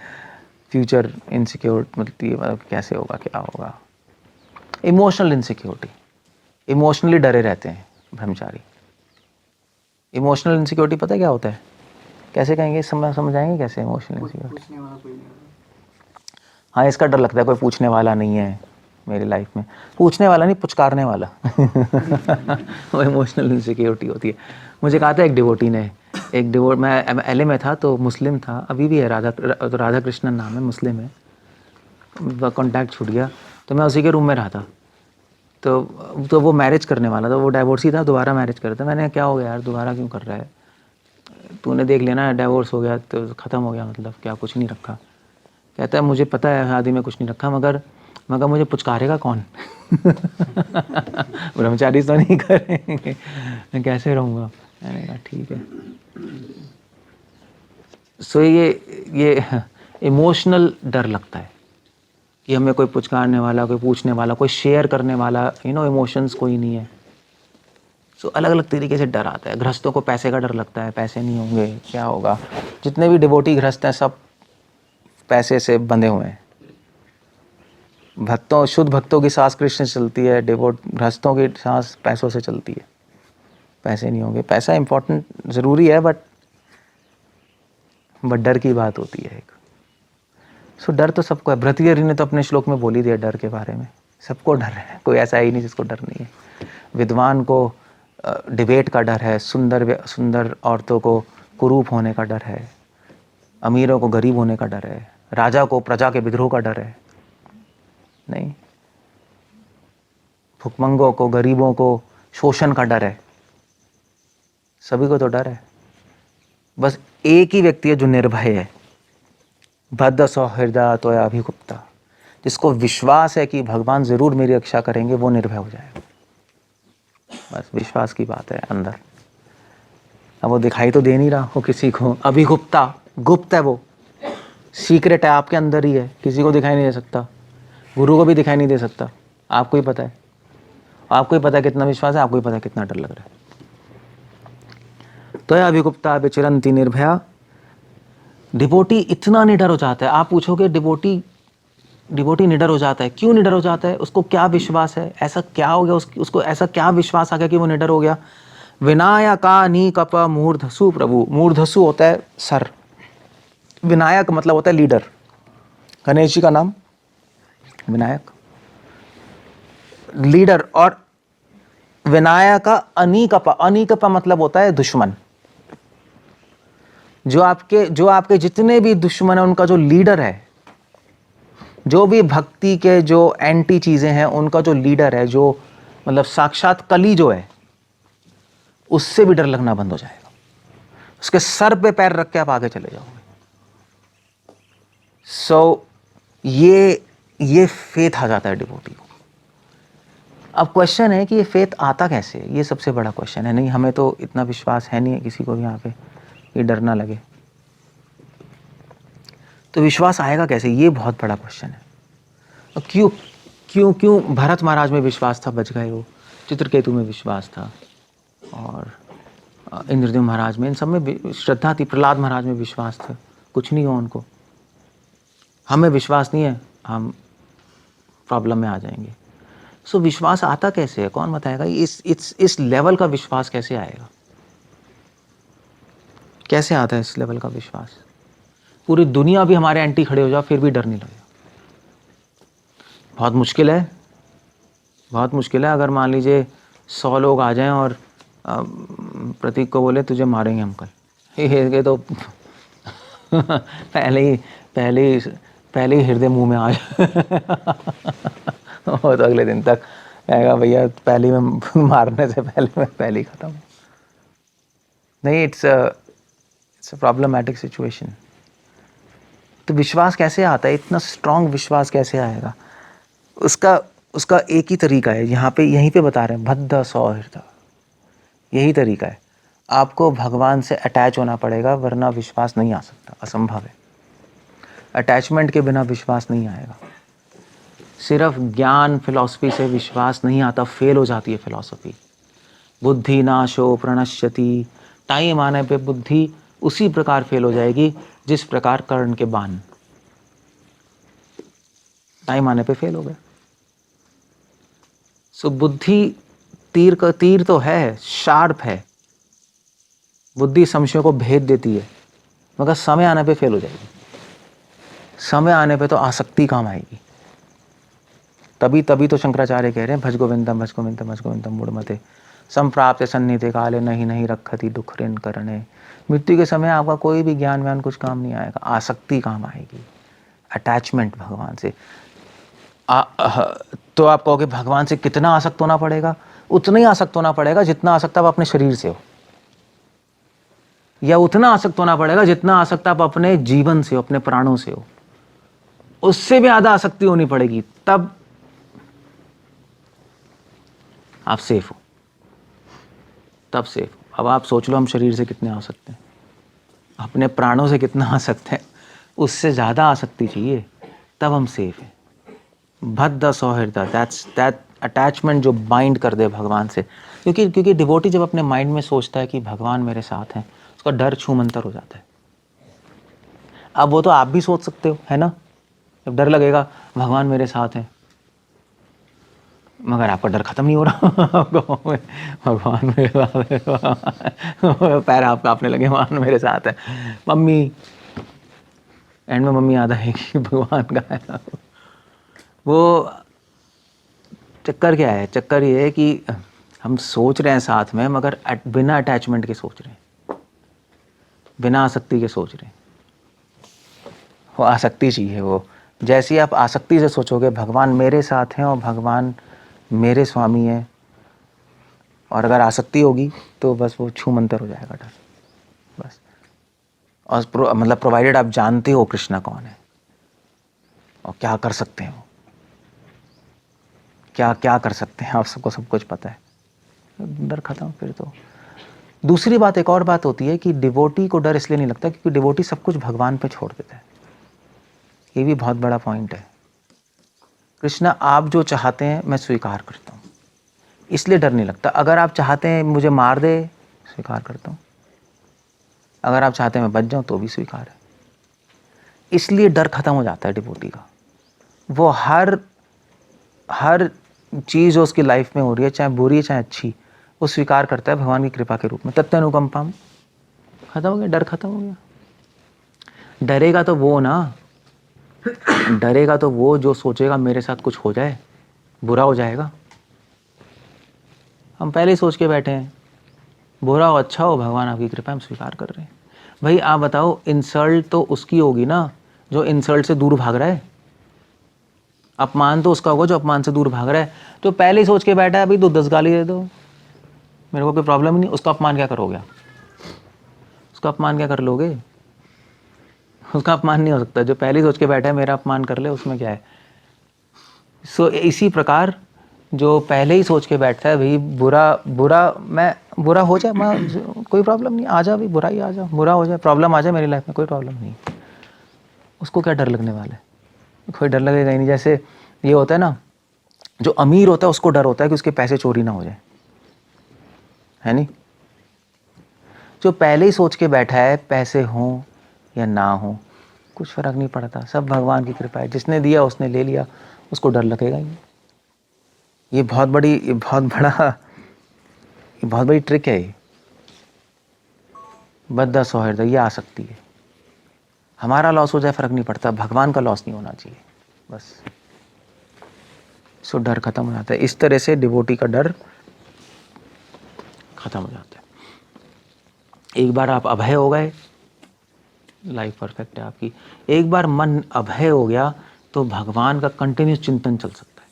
फ्यूचर इनसिक्योर, मतलब कैसे होगा, क्या होगा, इमोशनल इनसिक्योरिटी, इमोशनली डरे रहते हैं ब्रह्मचारी। इमोशनल इनसिक्योरिटी पता है क्या होता है? कैसे कहेंगे, समझाएंगे कैसे इमोशनल इनसिक्योरिटी? हाँ, इसका डर लगता है कोई पूछने वाला नहीं है मेरी लाइफ में, पूछने वाला नहीं, पुचकारने वाला। वो इमोशनल इनसिक्योरिटी होती है। मुझे कहा था एक डिवोटी ने, मैं एलए में था तो मुस्लिम था, अभी भी है, राधा कृष्णन नाम है, मुस्लिम है, कॉन्टैक्ट छूट गया, तो मैं उसी के रूम में रहा था। तो वो मैरिज करने वाला था, वो डाइवोर्सी था, दोबारा मैरिज कर रहा था। मैंने क्या हो गया यार, दोबारा क्यों कर रहा है, तूने देख लिया ना, डाइवोर्स हो गया तो ख़त्म हो गया, मतलब क्या कुछ नहीं रखा? कहता है मुझे पता है शादी में कुछ नहीं रखा, मगर मुझे पुचकारेगा कौन? ब्रह्मचारी तो नहीं करेंगे, मैं कैसे रहूँगा? मैंने कहा ठीक है। सो ये इमोशनल डर लगता है कि हमें कोई पुचकारने वाला, कोई पूछने वाला, कोई शेयर करने वाला, इमोशंस कोई नहीं है। सो अलग अलग तरीके से डर आता है। गृहस्थों को पैसे का डर लगता है, पैसे नहीं होंगे क्या होगा। जितने भी डिवोटी गृहस्थ हैं सब पैसे से बंधे हुए हैं। शुद्ध भक्तों की सांस कृष्ण से चलती है, गृहस्थों की सांस पैसों से चलती है। पैसे नहीं होंगे, पैसा इंपॉर्टेंट ज़रूरी है, बट डर की बात होती है एक। सो डर तो सबको है। भृतृहरि ने तो अपने श्लोक में बोल ही दिया डर के बारे में। सबको डर है, कोई ऐसा ही नहीं जिसको डर नहीं है। विद्वान को डिबेट का डर है, सुंदर औरतों को कुरूप होने का डर है, अमीरों को गरीब होने का डर है, राजा को प्रजा के विद्रोह का डर है। नहीं, भुखमंगों को, गरीबों को शोषण का डर है। सभी को तो डर है। बस एक ही व्यक्ति है जो निर्भय है, बद्ध सौहृदय तो अभिगुप्ता, जिसको विश्वास है कि भगवान जरूर मेरी रक्षा करेंगे, वो निर्भय हो जाएगा। बस विश्वास की बात है अंदर। अब वो दिखाई तो दे नहीं रहा हो किसी को, अभिगुप्ता, गुप्त है, वो सीक्रेट है, आपके अंदर ही है, किसी को दिखाई नहीं दे सकता, गुरु को भी दिखाई नहीं दे सकता, आपको ही पता है। आपको ही पता है कितना विश्वास है, आपको ही पता है कितना डर लग रहा है। तो अभिगुप्ता विचरन्ति निर्भया। डिवोटी इतना निडर हो जाता है, आप पूछोगे डिवोटी निडर हो जाता है, क्यों निडर हो जाता है? उसको क्या विश्वास है, ऐसा क्या हो गया उसको ऐसा क्या विश्वास आ गया कि वो निडर हो गया? विनायका नी कप मूर्धसु प्रभु। मूर्धसु होता है सर, विनायक मतलब होता है लीडर। गणेश जी का नाम विनायक, लीडर। और विनायक का अनीकपा मतलब होता है दुश्मन। जो आपके जितने भी दुश्मन है, उनका जो लीडर है, जो भी भक्ति के जो एंटी चीजें हैं, उनका जो लीडर है, जो मतलब साक्षात कली जो है, उससे भी डर लगना बंद हो जाएगा। उसके सर पे पैर रख के आप आगे चले जाओगे। सो ये फेथ आ जाता है डिवोटी को। अब क्वेश्चन है कि ये फेथ आता कैसे है? ये सबसे बड़ा क्वेश्चन है। नहीं, हमें तो इतना विश्वास है नहीं है किसी को भी यहाँ पे कि डर ना लगे। तो विश्वास आएगा कैसे, ये बहुत बड़ा क्वेश्चन है। और क्यों भरत महाराज में विश्वास था, बच गए वो। चित्रकेतु में विश्वास था, और इंद्रदेव महाराज में, इन सब में श्रद्धा थी। प्रहलाद महाराज में विश्वास था, कुछ नहीं हो उनको। हमें विश्वास नहीं है, हम प्रॉब्लम में आ जाएंगे। सो विश्वास आता कैसे है, कौन बताएगा? इस लेवल का विश्वास कैसे आएगा? कैसे आता है इस लेवल का विश्वास? पूरी दुनिया भी हमारे एंटी खड़े हो जाए फिर भी डर नहीं लगेगा। बहुत मुश्किल है, बहुत मुश्किल है। अगर मान लीजिए 100 लोग आ जाएं और प्रतीक को बोले तुझे मारेंगे हम कल, ये तो पहले ही पहले ही हृदय मुंह में आ और तो अगले दिन तक कहेगा भैया पहले में मारने से पहले ही खत्म। नहीं, इट्स अ प्रॉब्लमैटिक सिचुएशन। तो विश्वास कैसे आता है, इतना स्ट्रांग विश्वास कैसे आएगा? उसका एक ही तरीका है, यहाँ पे यहीं पे बता रहे हैं, बद्ध सौहृद, यही तरीका है। आपको भगवान से अटैच होना पड़ेगा, वरना विश्वास नहीं आ सकता, असंभव है। अटैचमेंट के बिना विश्वास नहीं आएगा। सिर्फ ज्ञान फिलॉसफी से विश्वास नहीं आता, फेल हो जाती है फिलॉसफी। बुद्धि नाशो प्रणश्यति, टाइम आने पे बुद्धि उसी प्रकार फेल हो जाएगी जिस प्रकार कर्ण के बाण, टाइम आने पे फेल हो गए। सो बुद्धि तीर तो है, शार्प है, बुद्धि संशयों को भेद देती है, मगर समय आने पे फेल हो जाएगी। समय आने पे तो आसक्ति काम आएगी। तभी तो शंकराचार्य कह रहे हैं भज गोविंदम भज गोविंदम भज गोविंदम मूढ़मते संप्राप्त सन्निधि काले नहीं रखती दुख ऋण करने। मृत्यु के समय आपका कोई भी ज्ञान व्यान कुछ काम नहीं आएगा, आसक्ति काम आएगी, अटैचमेंट भगवान से। तो आप कहोगे भगवान से कितना आसक्त होना पड़ेगा? उतना ही आसक्त होना पड़ेगा जितना आसक्त आप अपने शरीर से हो, या उतना आसक्त होना पड़ेगा जितना आसक्त आप अपने जीवन से हो, अपने प्राणों से हो। उससे भी ज्यादा आसक्ति होनी पड़ेगी, तब आप सेफ हो, तब सेफ हो। अब आप सोच लो हम शरीर से कितने आ सकते हैं, अपने प्राणों से कितना आ सकते हैं, उससे ज़्यादा आसक्ति चाहिए, तब हम सेफ हैं। बद्ध सौहृदा, दैट अटैचमेंट जो बाइंड कर दे भगवान से। क्योंकि डिवोटी जब अपने माइंड में सोचता है कि भगवान मेरे साथ हैं, उसका डर छूमंतर हो जाता है। अब वो तो आप भी सोच सकते हो, है ना? जब डर लगेगा भगवान मेरे साथ हैं, मगर आपका डर खत्म नहीं हो रहा। भगवान मेरे साथ है, पैर आप कांपने लगे, भगवान मेरे साथ है, मम्मी, एंड में मम्मी याद आएगी भगवान का है। वो चक्कर क्या है? चक्कर ये है कि हम सोच रहे हैं साथ में, मगर बिना अटैचमेंट के सोच रहे हैं, बिना आसक्ति के सोच रहे हैं। वो आसक्ति चाहिए। वो जैसी आप आसक्ति से सोचोगे भगवान मेरे साथ हैं और भगवान मेरे स्वामी हैं, और अगर आसक्ति होगी तो बस वो छूमंतर हो जाएगा डर, बस। और मतलब प्रोवाइडेड आप जानते हो कृष्णा कौन है और क्या कर सकते हैं, वो क्या कर सकते हैं, आप सबको सब कुछ पता है, डर खत्म फिर तो। दूसरी बात, एक और बात होती है कि डिवोटी को डर इसलिए नहीं लगता क्योंकि डिवोटी सब कुछ भगवान पे छोड़ देता है। ये भी बहुत बड़ा पॉइंट है। कृष्णा आप जो चाहते हैं मैं स्वीकार करता हूँ, इसलिए डर नहीं लगता। अगर आप चाहते हैं मुझे मार दे, स्वीकार करता हूँ। अगर आप चाहते हैं मैं बच जाऊँ तो भी स्वीकार है। इसलिए डर खत्म हो जाता है डिवोटी का। वो हर चीज़ जो उसकी लाइफ में हो रही है, चाहे बुरी है चाहे अच्छी, वो स्वीकार करता है भगवान की कृपा के रूप में। तत्वनुकंपम, खत्म हो गया, डर खत्म हो गया। डरेगा तो वो ना, डरेगा तो वो जो सोचेगा मेरे साथ कुछ हो जाए, बुरा हो जाएगा। हम पहले ही सोच के बैठे हैं बुरा हो अच्छा हो, भगवान आपकी कृपा, हम स्वीकार कर रहे हैं। भाई आप बताओ, इंसल्ट तो उसकी होगी ना जो इंसल्ट से दूर भाग रहा है, अपमान तो उसका होगा जो अपमान से दूर भाग रहा है। तो पहले ही सोच के बैठा है भाई 10 गाली दे दो, मेरे को कोई प्रॉब्लम ही नहीं। उसका अपमान क्या करोगे? उसका अपमान क्या कर लोगे? उसका अपमान नहीं हो सकता। जो पहले ही सोच के बैठा है मेरा अपमान कर ले, उसमें क्या है? सो इसी प्रकार जो पहले ही सोच के बैठता है भाई बुरा हो जाए, मैं कोई प्रॉब्लम नहीं, आ जा भाई, बुरा ही आ जा, बुरा हो जाए, प्रॉब्लम आ जाए मेरी लाइफ में, कोई प्रॉब्लम नहीं, उसको क्या डर लगने वाला है? कोई डर लगेगा ही नहीं। जैसे ये होता है ना, जो अमीर होता है उसको डर होता है कि उसके पैसे चोरी ना हो जाए, है नहीं? जो पहले ही सोच के बैठा है पैसे हों या ना हो कुछ फर्क नहीं पड़ता, सब भगवान की कृपा है, जिसने दिया उसने ले लिया, उसको डर लगेगा ही नहीं। ये बहुत बड़ी ट्रिक है ये, बद्ध सौहृद, ये आ सकती है। हमारा लॉस हो जाए फर्क नहीं पड़ता, भगवान का लॉस नहीं होना चाहिए, बस। सो डर खत्म हो जाता है। इस तरह से डिवोटी का डर खत्म हो जाता है। एक बार आप अभय हो गए लाइफ परफेक्ट है आपकी। एक बार मन अभय हो गया तो भगवान का कंटिन्यूस चिंतन चल सकता है,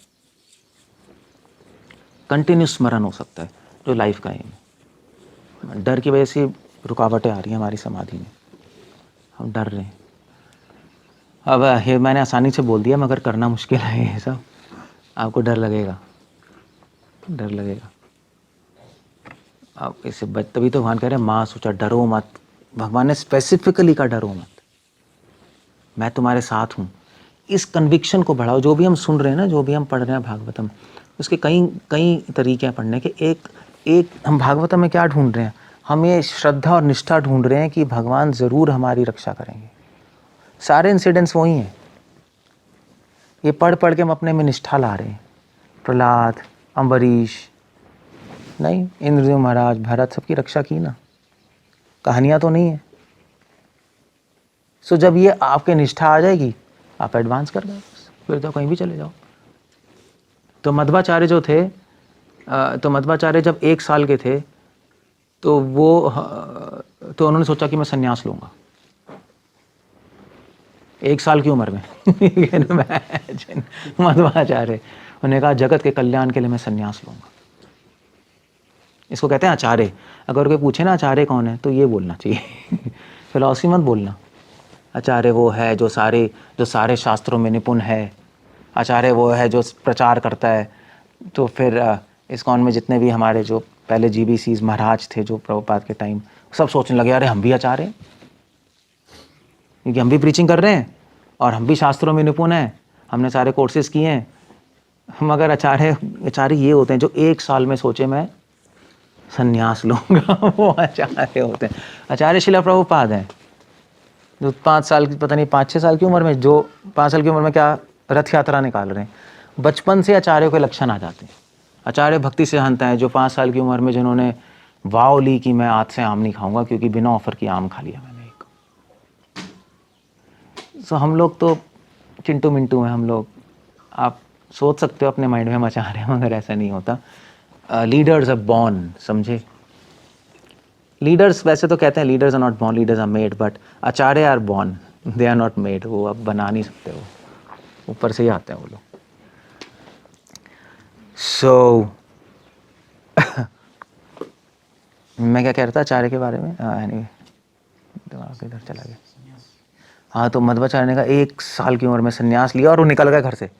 कंटिन्यूस स्मरण हो सकता है, जो लाइफ का एम है। डर की वजह से रुकावटें आ रही हैं हमारी समाधि में, हम डर रहे हैं। अब ये मैंने आसानी से बोल दिया, मगर करना मुश्किल है ये सब। आपको डर लगेगा, डर लगेगा। अब इसे तभी तो भगवान कह रहे हैं माँ सोचा डरो मत। भगवान ने स्पेसिफिकली कहा डरो मत, मैं तुम्हारे साथ हूँ। इस कन्विक्शन को बढ़ाओ। जो भी हम सुन रहे हैं ना, जो भी हम पढ़ रहे हैं भागवतम, उसके कई कई तरीके हैं पढ़ने के। एक हम भागवतम में क्या ढूंढ रहे हैं, हम ये श्रद्धा और निष्ठा ढूंढ रहे हैं कि भगवान ज़रूर हमारी रक्षा करेंगे। सारे इंसिडेंट्स वही हैं। ये पढ़ पढ़ के हम अपने में निष्ठा ला रहे हैं। प्रहलाद, अम्बरीश, नहीं, इंद्रदेव महाराज, भरत, सबकी रक्षा की ना, कहानियाँ तो नहीं है। सो जब ये आपके निष्ठा आ जाएगी, आप एडवांस कर गए, फिर तो कहीं भी चले जाओ। तो मध्वाचार्य जो थे, तो मध्वाचार्य जब 1 साल के थे तो तो उन्होंने सोचा कि मैं संन्यास लूँगा 1 साल की उम्र में। मध्वाचार्य, उन्होंने कहा जगत के कल्याण के लिए मैं संन्यास लूँगा। इसको कहते हैं आचार्य। अगर कोई पूछे ना आचार्य कौन है, तो ये बोलना चाहिए। फिलॉसफी मत बोलना। आचार्य वो है जो सारे शास्त्रों में निपुण है। आचार्य वो है जो प्रचार करता है। तो फिर इस्कॉन में जितने भी हमारे जो पहले GBCs महाराज थे, जो प्रभुपाद के टाइम, सब सोचने लगे अरे हम भी आचार्य हैं, क्योंकि हम भी प्रीचिंग कर रहे हैं और हम भी शास्त्रों में निपुण हैं, हमने सारे कोर्सेज किए हैं। मगर आचार्य ये होते हैं जो 1 साल में सोचे मैं संन्यास लूँगा। वो आचार्य होते हैं। आचार्य शिला प्रभुपाद हैं, जो 5 साल की, पता नहीं 5-6 साल की उम्र में, जो 5 साल की उम्र में क्या रथ यात्रा निकाल रहे हैं। बचपन से आचार्यों के लक्षण आ जाते हैं। आचार्य भक्ति सिद्धांत हैं, जो 5 साल की उम्र में जिन्होंने वाव ली कि मैं आज से आम नहीं खाऊंगा, क्योंकि बिना ऑफर की आम खा लिया मैंने एक। सो हम लोग तो चिंटू मिंटू हैं हम लोग। आप सोच सकते हो अपने माइंड में हम आचार्य हैं, मगर ऐसा नहीं होता। लीडर्स आर बॉर्न, समझे। लीडर्स वैसे तो कहते हैं leaders are not born, leaders are made, but acharya are born, they are not made. वो आप बना नहीं सकते, वो ऊपर से ही आते हैं वो लोग। सो मैं क्या कह रहा था आचार्य के बारे में, एनीवे दिमाग इधर चला गया। हाँ, तो मध्वाचार्य ने कहा 1 साल की उम्र में संन्यास लिया और वो निकल गए, घर से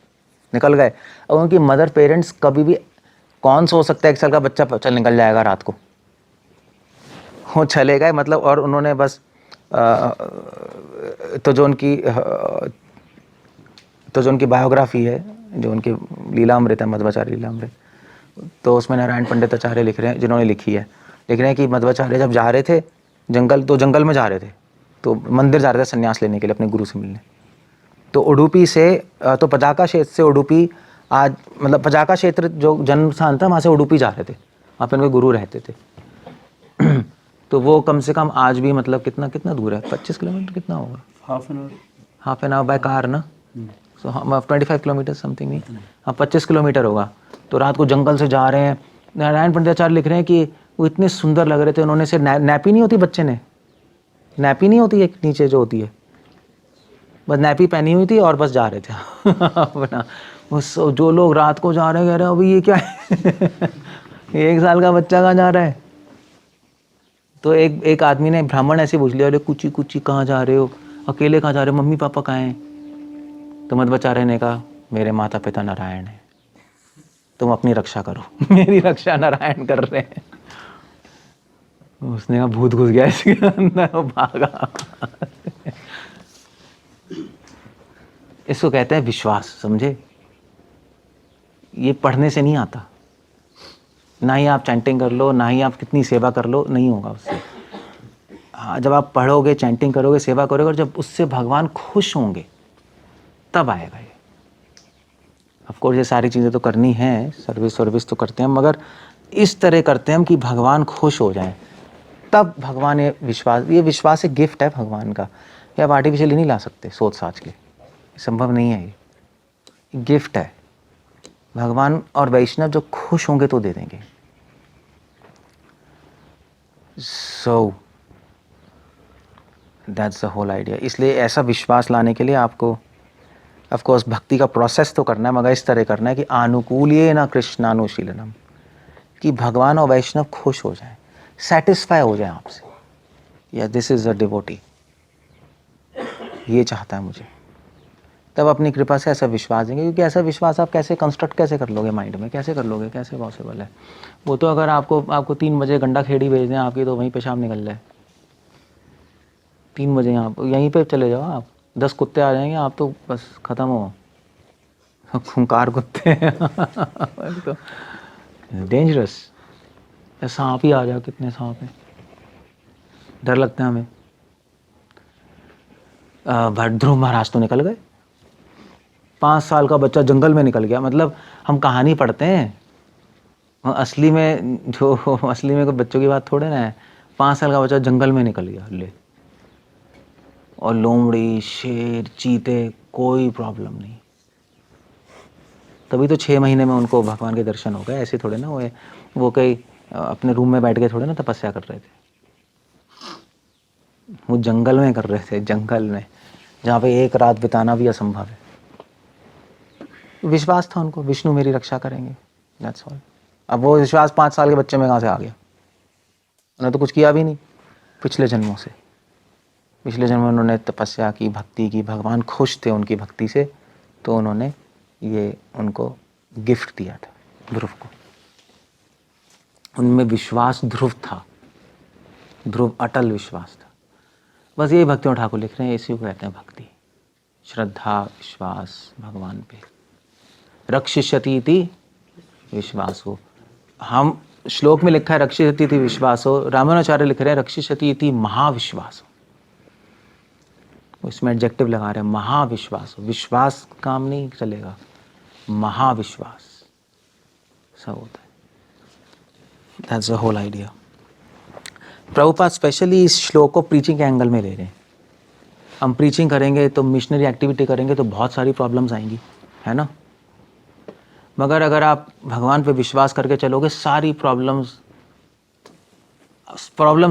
निकल गए। और उनकी मदर पेरेंट्स, कभी भी कौन सोच सकता है 1 साल का बच्चा चल निकल जाएगा रात को, वो चले गए। मतलब, और उन्होंने बस तो जो उनकी बायोग्राफी है, जो उनकी लीलामृत है, मध्वाचार्य लीलामृत, तो उसमें नारायण पंडित आचार्य लिख रहे हैं, जिन्होंने लिख रहे हैं कि मध्वाचार्य जब जा रहे थे जंगल में जा रहे थे, तो मंदिर जा रहे थे संन्यास लेने के लिए, अपने गुरु से मिलने। तो उडुपी से, तो पजाका क्षेत्र से उडुपी, आज मतलब पजाका क्षेत्र जो जन्म स्थान था, वहाँ से उडुपी जा रहे थे, वहाँ पे उनके गुरु रहते थे। तो वो कम से कम आज भी, मतलब कितना दूर है, 25 किलोमीटर कितना होगा, half an hour by car ना। सो हम 25 किलोमीटर समथिंग, नहीं हाँ 25 किलोमीटर होगा। तो रात को जंगल से जा रहे हैं। नारायण पंडिताचार्य लिख रहे हैं कि वो इतने सुंदर लग रहे थे। उन्होंने से नैपी नहीं होती, बच्चे ने नैपी नहीं होती, एक नीचे जो होती है, बस नैपी पहनी हुई थी और बस जा रहे थे अपना। जो लोग रात को जा रहे हैं, कह रहे हैं अभी ये क्या है। 1 साल का बच्चा कहाँ जा रहा है। तो एक आदमी ने, ब्राह्मण ऐसे पूछ लिया, अरे कुची कुची कहाँ जा रहे हो, अकेले कहाँ जा रहे हो, मम्मी पापा कहाँ हैं। तो मध्वाचार्य ने कहा मेरे माता पिता नारायण हैं, तुम अपनी रक्षा करो। मेरी रक्षा नारायण कर रहे हैं। उसने कहा भूत घुस गया इसके अंदर, वो भागा। इसको कहते हैं विश्वास, समझे। ये पढ़ने से नहीं आता, ना ही आप चैंटिंग कर लो, ना ही आप कितनी सेवा कर लो, नहीं होगा उससे। हाँ, जब आप पढ़ोगे, चैंटिंग करोगे, सेवा करोगे, और जब उससे भगवान खुश होंगे, तब आएगा ये। ऑफ कोर्स ये सारी चीज़ें तो करनी है, सर्विस तो करते हैं, मगर इस तरह करते हैं हम कि भगवान खुश हो जाएं, तब भगवान ये विश्वास एक गिफ्ट है भगवान का। ये आप आर्टिफिशियली नहीं ला सकते सोच साच के, संभव नहीं है। ये गिफ्ट है भगवान, और वैष्णव जो खुश होंगे तो दे देंगे। So that's the whole idea. इसलिए ऐसा विश्वास लाने के लिए आपको ऑफ कोर्स भक्ति का प्रोसेस तो करना है, मगर इस तरह करना है कि आनुकूल्येन कृष्णानुशीलनम, कि भगवान और वैष्णव खुश हो जाएं, सेटिस्फाई हो जाएं आपसे, या दिस इज अ डिवोटी, ये चाहता है मुझे, तब अपनी कृपा से ऐसा विश्वास देंगे। क्योंकि ऐसा विश्वास आप कैसे कंस्ट्रक्ट कैसे कर लोगे माइंड में, कैसे कर लोगे, कैसे पॉसिबल है? वो तो अगर आपको 3 बजे गंडा खेड़ी भेज दें आपकी, तो वहीं पे शाम निकल जाए। 3 बजे यहाँ यहीं पे चले जाओ आप, 10 कुत्ते आ जाएंगे, आप तो बस ख़त्म हो, खूंखार कुत्ते तो डेंजरस। सांप ही आ जाओ, कितने सांप हैं, डर लगता है हमें। ध्रुव महाराज तो निकल गए, 5 साल का बच्चा जंगल में निकल गया। मतलब हम कहानी पढ़ते हैं, असली में असली में कोई बच्चों की बात थोड़े ना है। 5 साल का बच्चा जंगल में निकल गया ले, और लोमड़ी, शेर, चीते, कोई प्रॉब्लम नहीं। तभी तो 6 महीने में उनको भगवान के दर्शन हो गए। ऐसे थोड़े ना हुए, वो कई अपने रूम में बैठ के थोड़े ना तपस्या कर रहे थे, वो जंगल में कर रहे थे, जंगल में, जहाँ पे एक रात बिताना भी असंभव है। विश्वास था उनको, विष्णु मेरी रक्षा करेंगे, दैट्स ऑल। अब वो विश्वास 5 साल के बच्चे में कहाँ से आ गया? उन्होंने तो कुछ किया भी नहीं पिछले जन्मों से। पिछले जन्म में उन्होंने तपस्या की, भक्ति की, भगवान खुश थे उनकी भक्ति से, तो उन्होंने ये उनको गिफ्ट दिया था, ध्रुव को। उनमें विश्वास ध्रुव था, ध्रुव अटल विश्वास था। बस यही भक्तियों ठाकुर लिख रहे हैं, इसी को कहते हैं भक्ति, श्रद्धा, विश्वास भगवान पे। रक्षिष्यति इति विश्वासो, हम श्लोक में लिखा है रक्षिष्यति इति विश्वासो, रामानुजाचार्य लिख रहे हैं रक्षिष्यति इति महाविश्वासो। इसमें एडजेक्टिव लगा रहे हैं, महाविश्वास। विश्वास काम नहीं चलेगा, महाविश्वास सब होता है। That's the whole idea. Prabhupada specially इस श्लोक को प्रीचिंग के एंगल में ले रहे हैं। हम प्रीचिंग करेंगे तो, मिशनरी एक्टिविटी करेंगे तो बहुत सारी प्रॉब्लम्स आएंगी, है ना? मगर अगर आप भगवान पे विश्वास करके चलोगे, सारी प्रॉब्लम्स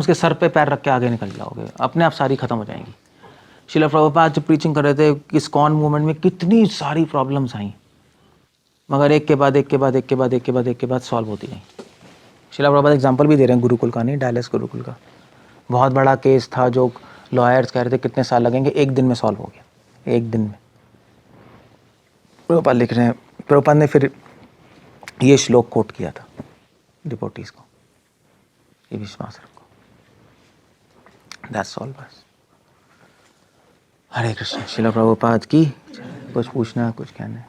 के सर पे पैर रख के आगे निकल जाओगे, अपने आप सारी खत्म हो जाएंगी। श्रील प्रभुपाद जब प्रीचिंग कर रहे थे, इस्कॉन मूवमेंट में कितनी सारी प्रॉब्लम्स आई, मगर एक के बाद सॉल्व होती गई। श्रील प्रभुपाद एग्जांपल भी दे रहे हैं गुरुकुल का, नहीं डैलस गुरुकुल का। बहुत बड़ा केस था जो लॉयर्स कह रहे थे कितने साल लगेंगे, 1 दिन में सॉल्व हो गया, 1 दिन में। प्रभुपाद लिख रहे हैं, प्रभुपाद ने फिर ये श्लोक कोट किया था डिवोटीज को, ये विश्वास रखो, दैट्स ऑल। बस हरे कृष्ण। श्रील प्रभुपाद की कुछ पूछना है, कुछ कहना है?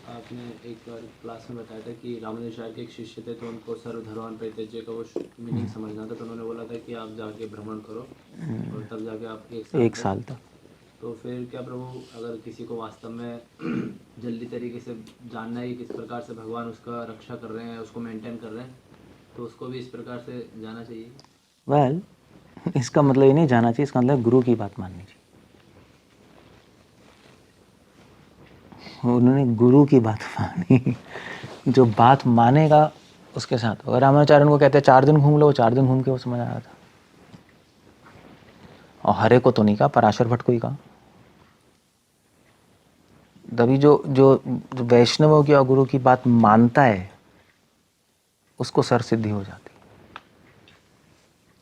आपने एक बार क्लास में बताया था कि रामानुजाचार्य के एक शिष्य थे, तो उनको सर्वधर्मान् परित्यज्य का वो मीनिंग समझना था, तो उन्होंने बोला था कि आप जाके भ्रमण करो, और तब जाके आप 1 साल तक। तो फिर क्या प्रभु, अगर किसी को वास्तव में जल्दी तरीके से जानना है कि किस प्रकार से भगवान उसका रक्षा कर रहे हैं, उसको मेंटेन कर रहे हैं, तो उसको भी इस प्रकार से जाना चाहिए? वेल, इसका मतलब ये नहीं जाना चाहिए, इसका मतलब गुरु की बात माननी चाहिए। उन्होंने गुरु की बात मानी, जो बात मानेगा उसके साथ। अगर रामाचार्य को कहते 4 दिन घूम लो, 4 दिन घूम के वो समझ आया था। और हरे को तो नहीं कहा, पराशर भट्ट को ही कहा। तभी जो वैष्णवों की और गुरु की बात मानता है, उसको सर सिद्धि हो जाती है।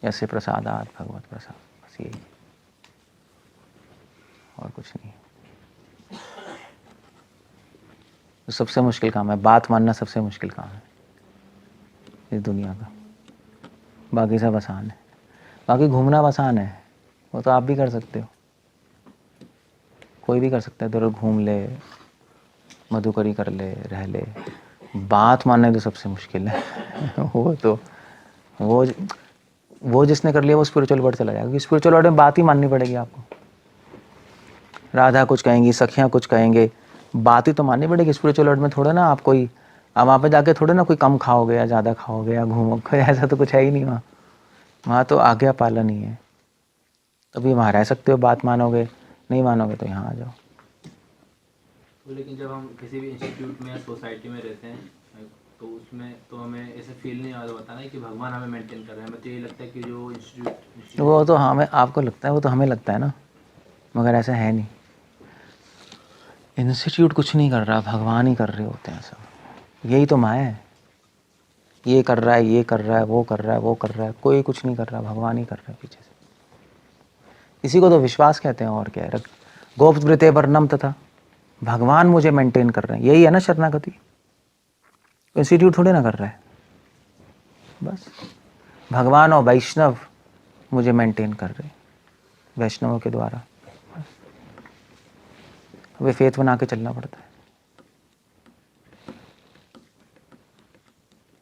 ऐसे प्रसादात भगवत प्रसाद, बस यही, और कुछ नहीं। तो सबसे मुश्किल काम है, बात मानना सबसे मुश्किल काम है इस दुनिया का। बाकी सब आसान है, बाकी घूमना आसान है, वो तो आप भी कर सकते हो, कोई भी कर सकता है। इधर घूम ले, मधुकरी कर ले, रह ले। बात मानना तो सबसे मुश्किल है वो तो वो जिसने कर लिया वो स्पिरिचुअल वर्ल्ड चला जाएगा, क्योंकि स्पिरिचुअल वर्ल्ड में बात ही माननी पड़ेगी आपको। राधा कुछ कहेंगी, सखियाँ कुछ कहेंगे, बात ही तो माननी पड़ेगी स्पिरिचुअल वर्ल्ड में। थोड़ा ना आप कोई, अब वहाँ पे जाके थोड़े ना कोई कम खाओगे या ज़्यादा खाओगे या घूमोगे, ऐसा तो कुछ है ही नहीं वहाँ। वहाँ तो आज्ञा पालन ही है। तभी वहाँ रह सकते हो, बात मानोगे, नहीं मानोगे तो यहाँ आ जाओ। तो लेकिन जब हम किसी भी इंस्टीट्यूट में या सोसाइटी में रहते हैं तो उसमें तो हमें ऐसे फील नहीं होता ना कि भगवान हमें मेंटेन कर रहे हैं। हमें तो यही लगता है कि जो इंस्टीट्यूट वो तो हमें, आपको लगता है, वो तो हमें लगता है ना, मगर ऐसा है नहीं। इंस्टीट्यूट कुछ नहीं कर रहा, भगवान ही कर रहे होते हैं सब। यही तो माया है। ये कर रहा है, ये कर रहा है, वो कर रहा है, वो कर रहा है, कोई कुछ नहीं कर रहा, भगवान ही कर रहा है पीछे से। इसी को तो विश्वास कहते हैं, और क्या है। गोप्तवृते वर्णम तथा, भगवान मुझे मेंटेन कर रहे हैं, यही है ना शरणागति। इंस्टीट्यूट थोड़े ना कर रहा है, बस भगवान और वैष्णव मुझे मेंटेन कर रहे हैं, वैष्णवों के द्वारा। वे फेथ बना के चलना पड़ता है।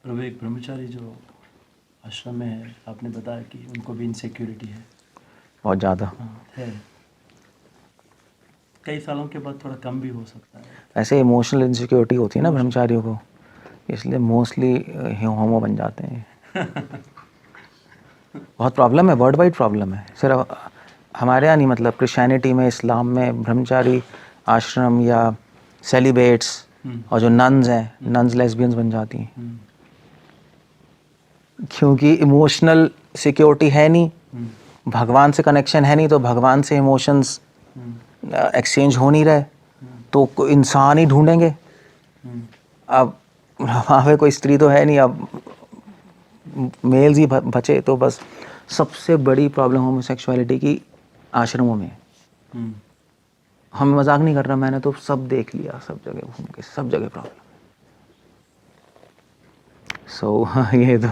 प्रभु, एक ब्रह्मचारी जो आश्रम में है, आपने बताया कि उनको भी इनसिक्योरिटी है। बहुत ज़्यादा। हाँ, है। कई सालों के बाद थोड़ा कम भी हो सकता है। ऐसे इमोशनल इनसिक्योरिटी होती है ना ब्रह्मचारियों को, इसलिए मोस्टली होमो बन जाते हैं। बहुत प्रॉब्लम है, वर्ल्ड वाइड प्रॉब्लम है। सिर्फ हमारे यहाँ नहीं, मतलब क्रिश्चियनिटी में, इस्लाम में ब्रह्मचारी आश्रम या सेलिब्रेट्स और जो नन्स हैं, नन्स लेस्बियंस बन जाती हैं, क्योंकि इमोशनल सिक्योरिटी है नहीं, भगवान से कनेक्शन है नहीं, तो भगवान से इमोशंस एक्सचेंज हो नहीं रहे, तो इंसान ही ढूंढेंगे। अब वहाँ पे कोई स्त्री तो है नहीं, अब मेल्स ही बचे, तो बस सबसे बड़ी प्रॉब्लम होमोसेक्सुअलिटी की आश्रमों में है। हम मजाक नहीं कर रहा, मैंने तो सब देख लिया, सब जगह घूम के, सब जगह प्रॉब्लम। सो ये तो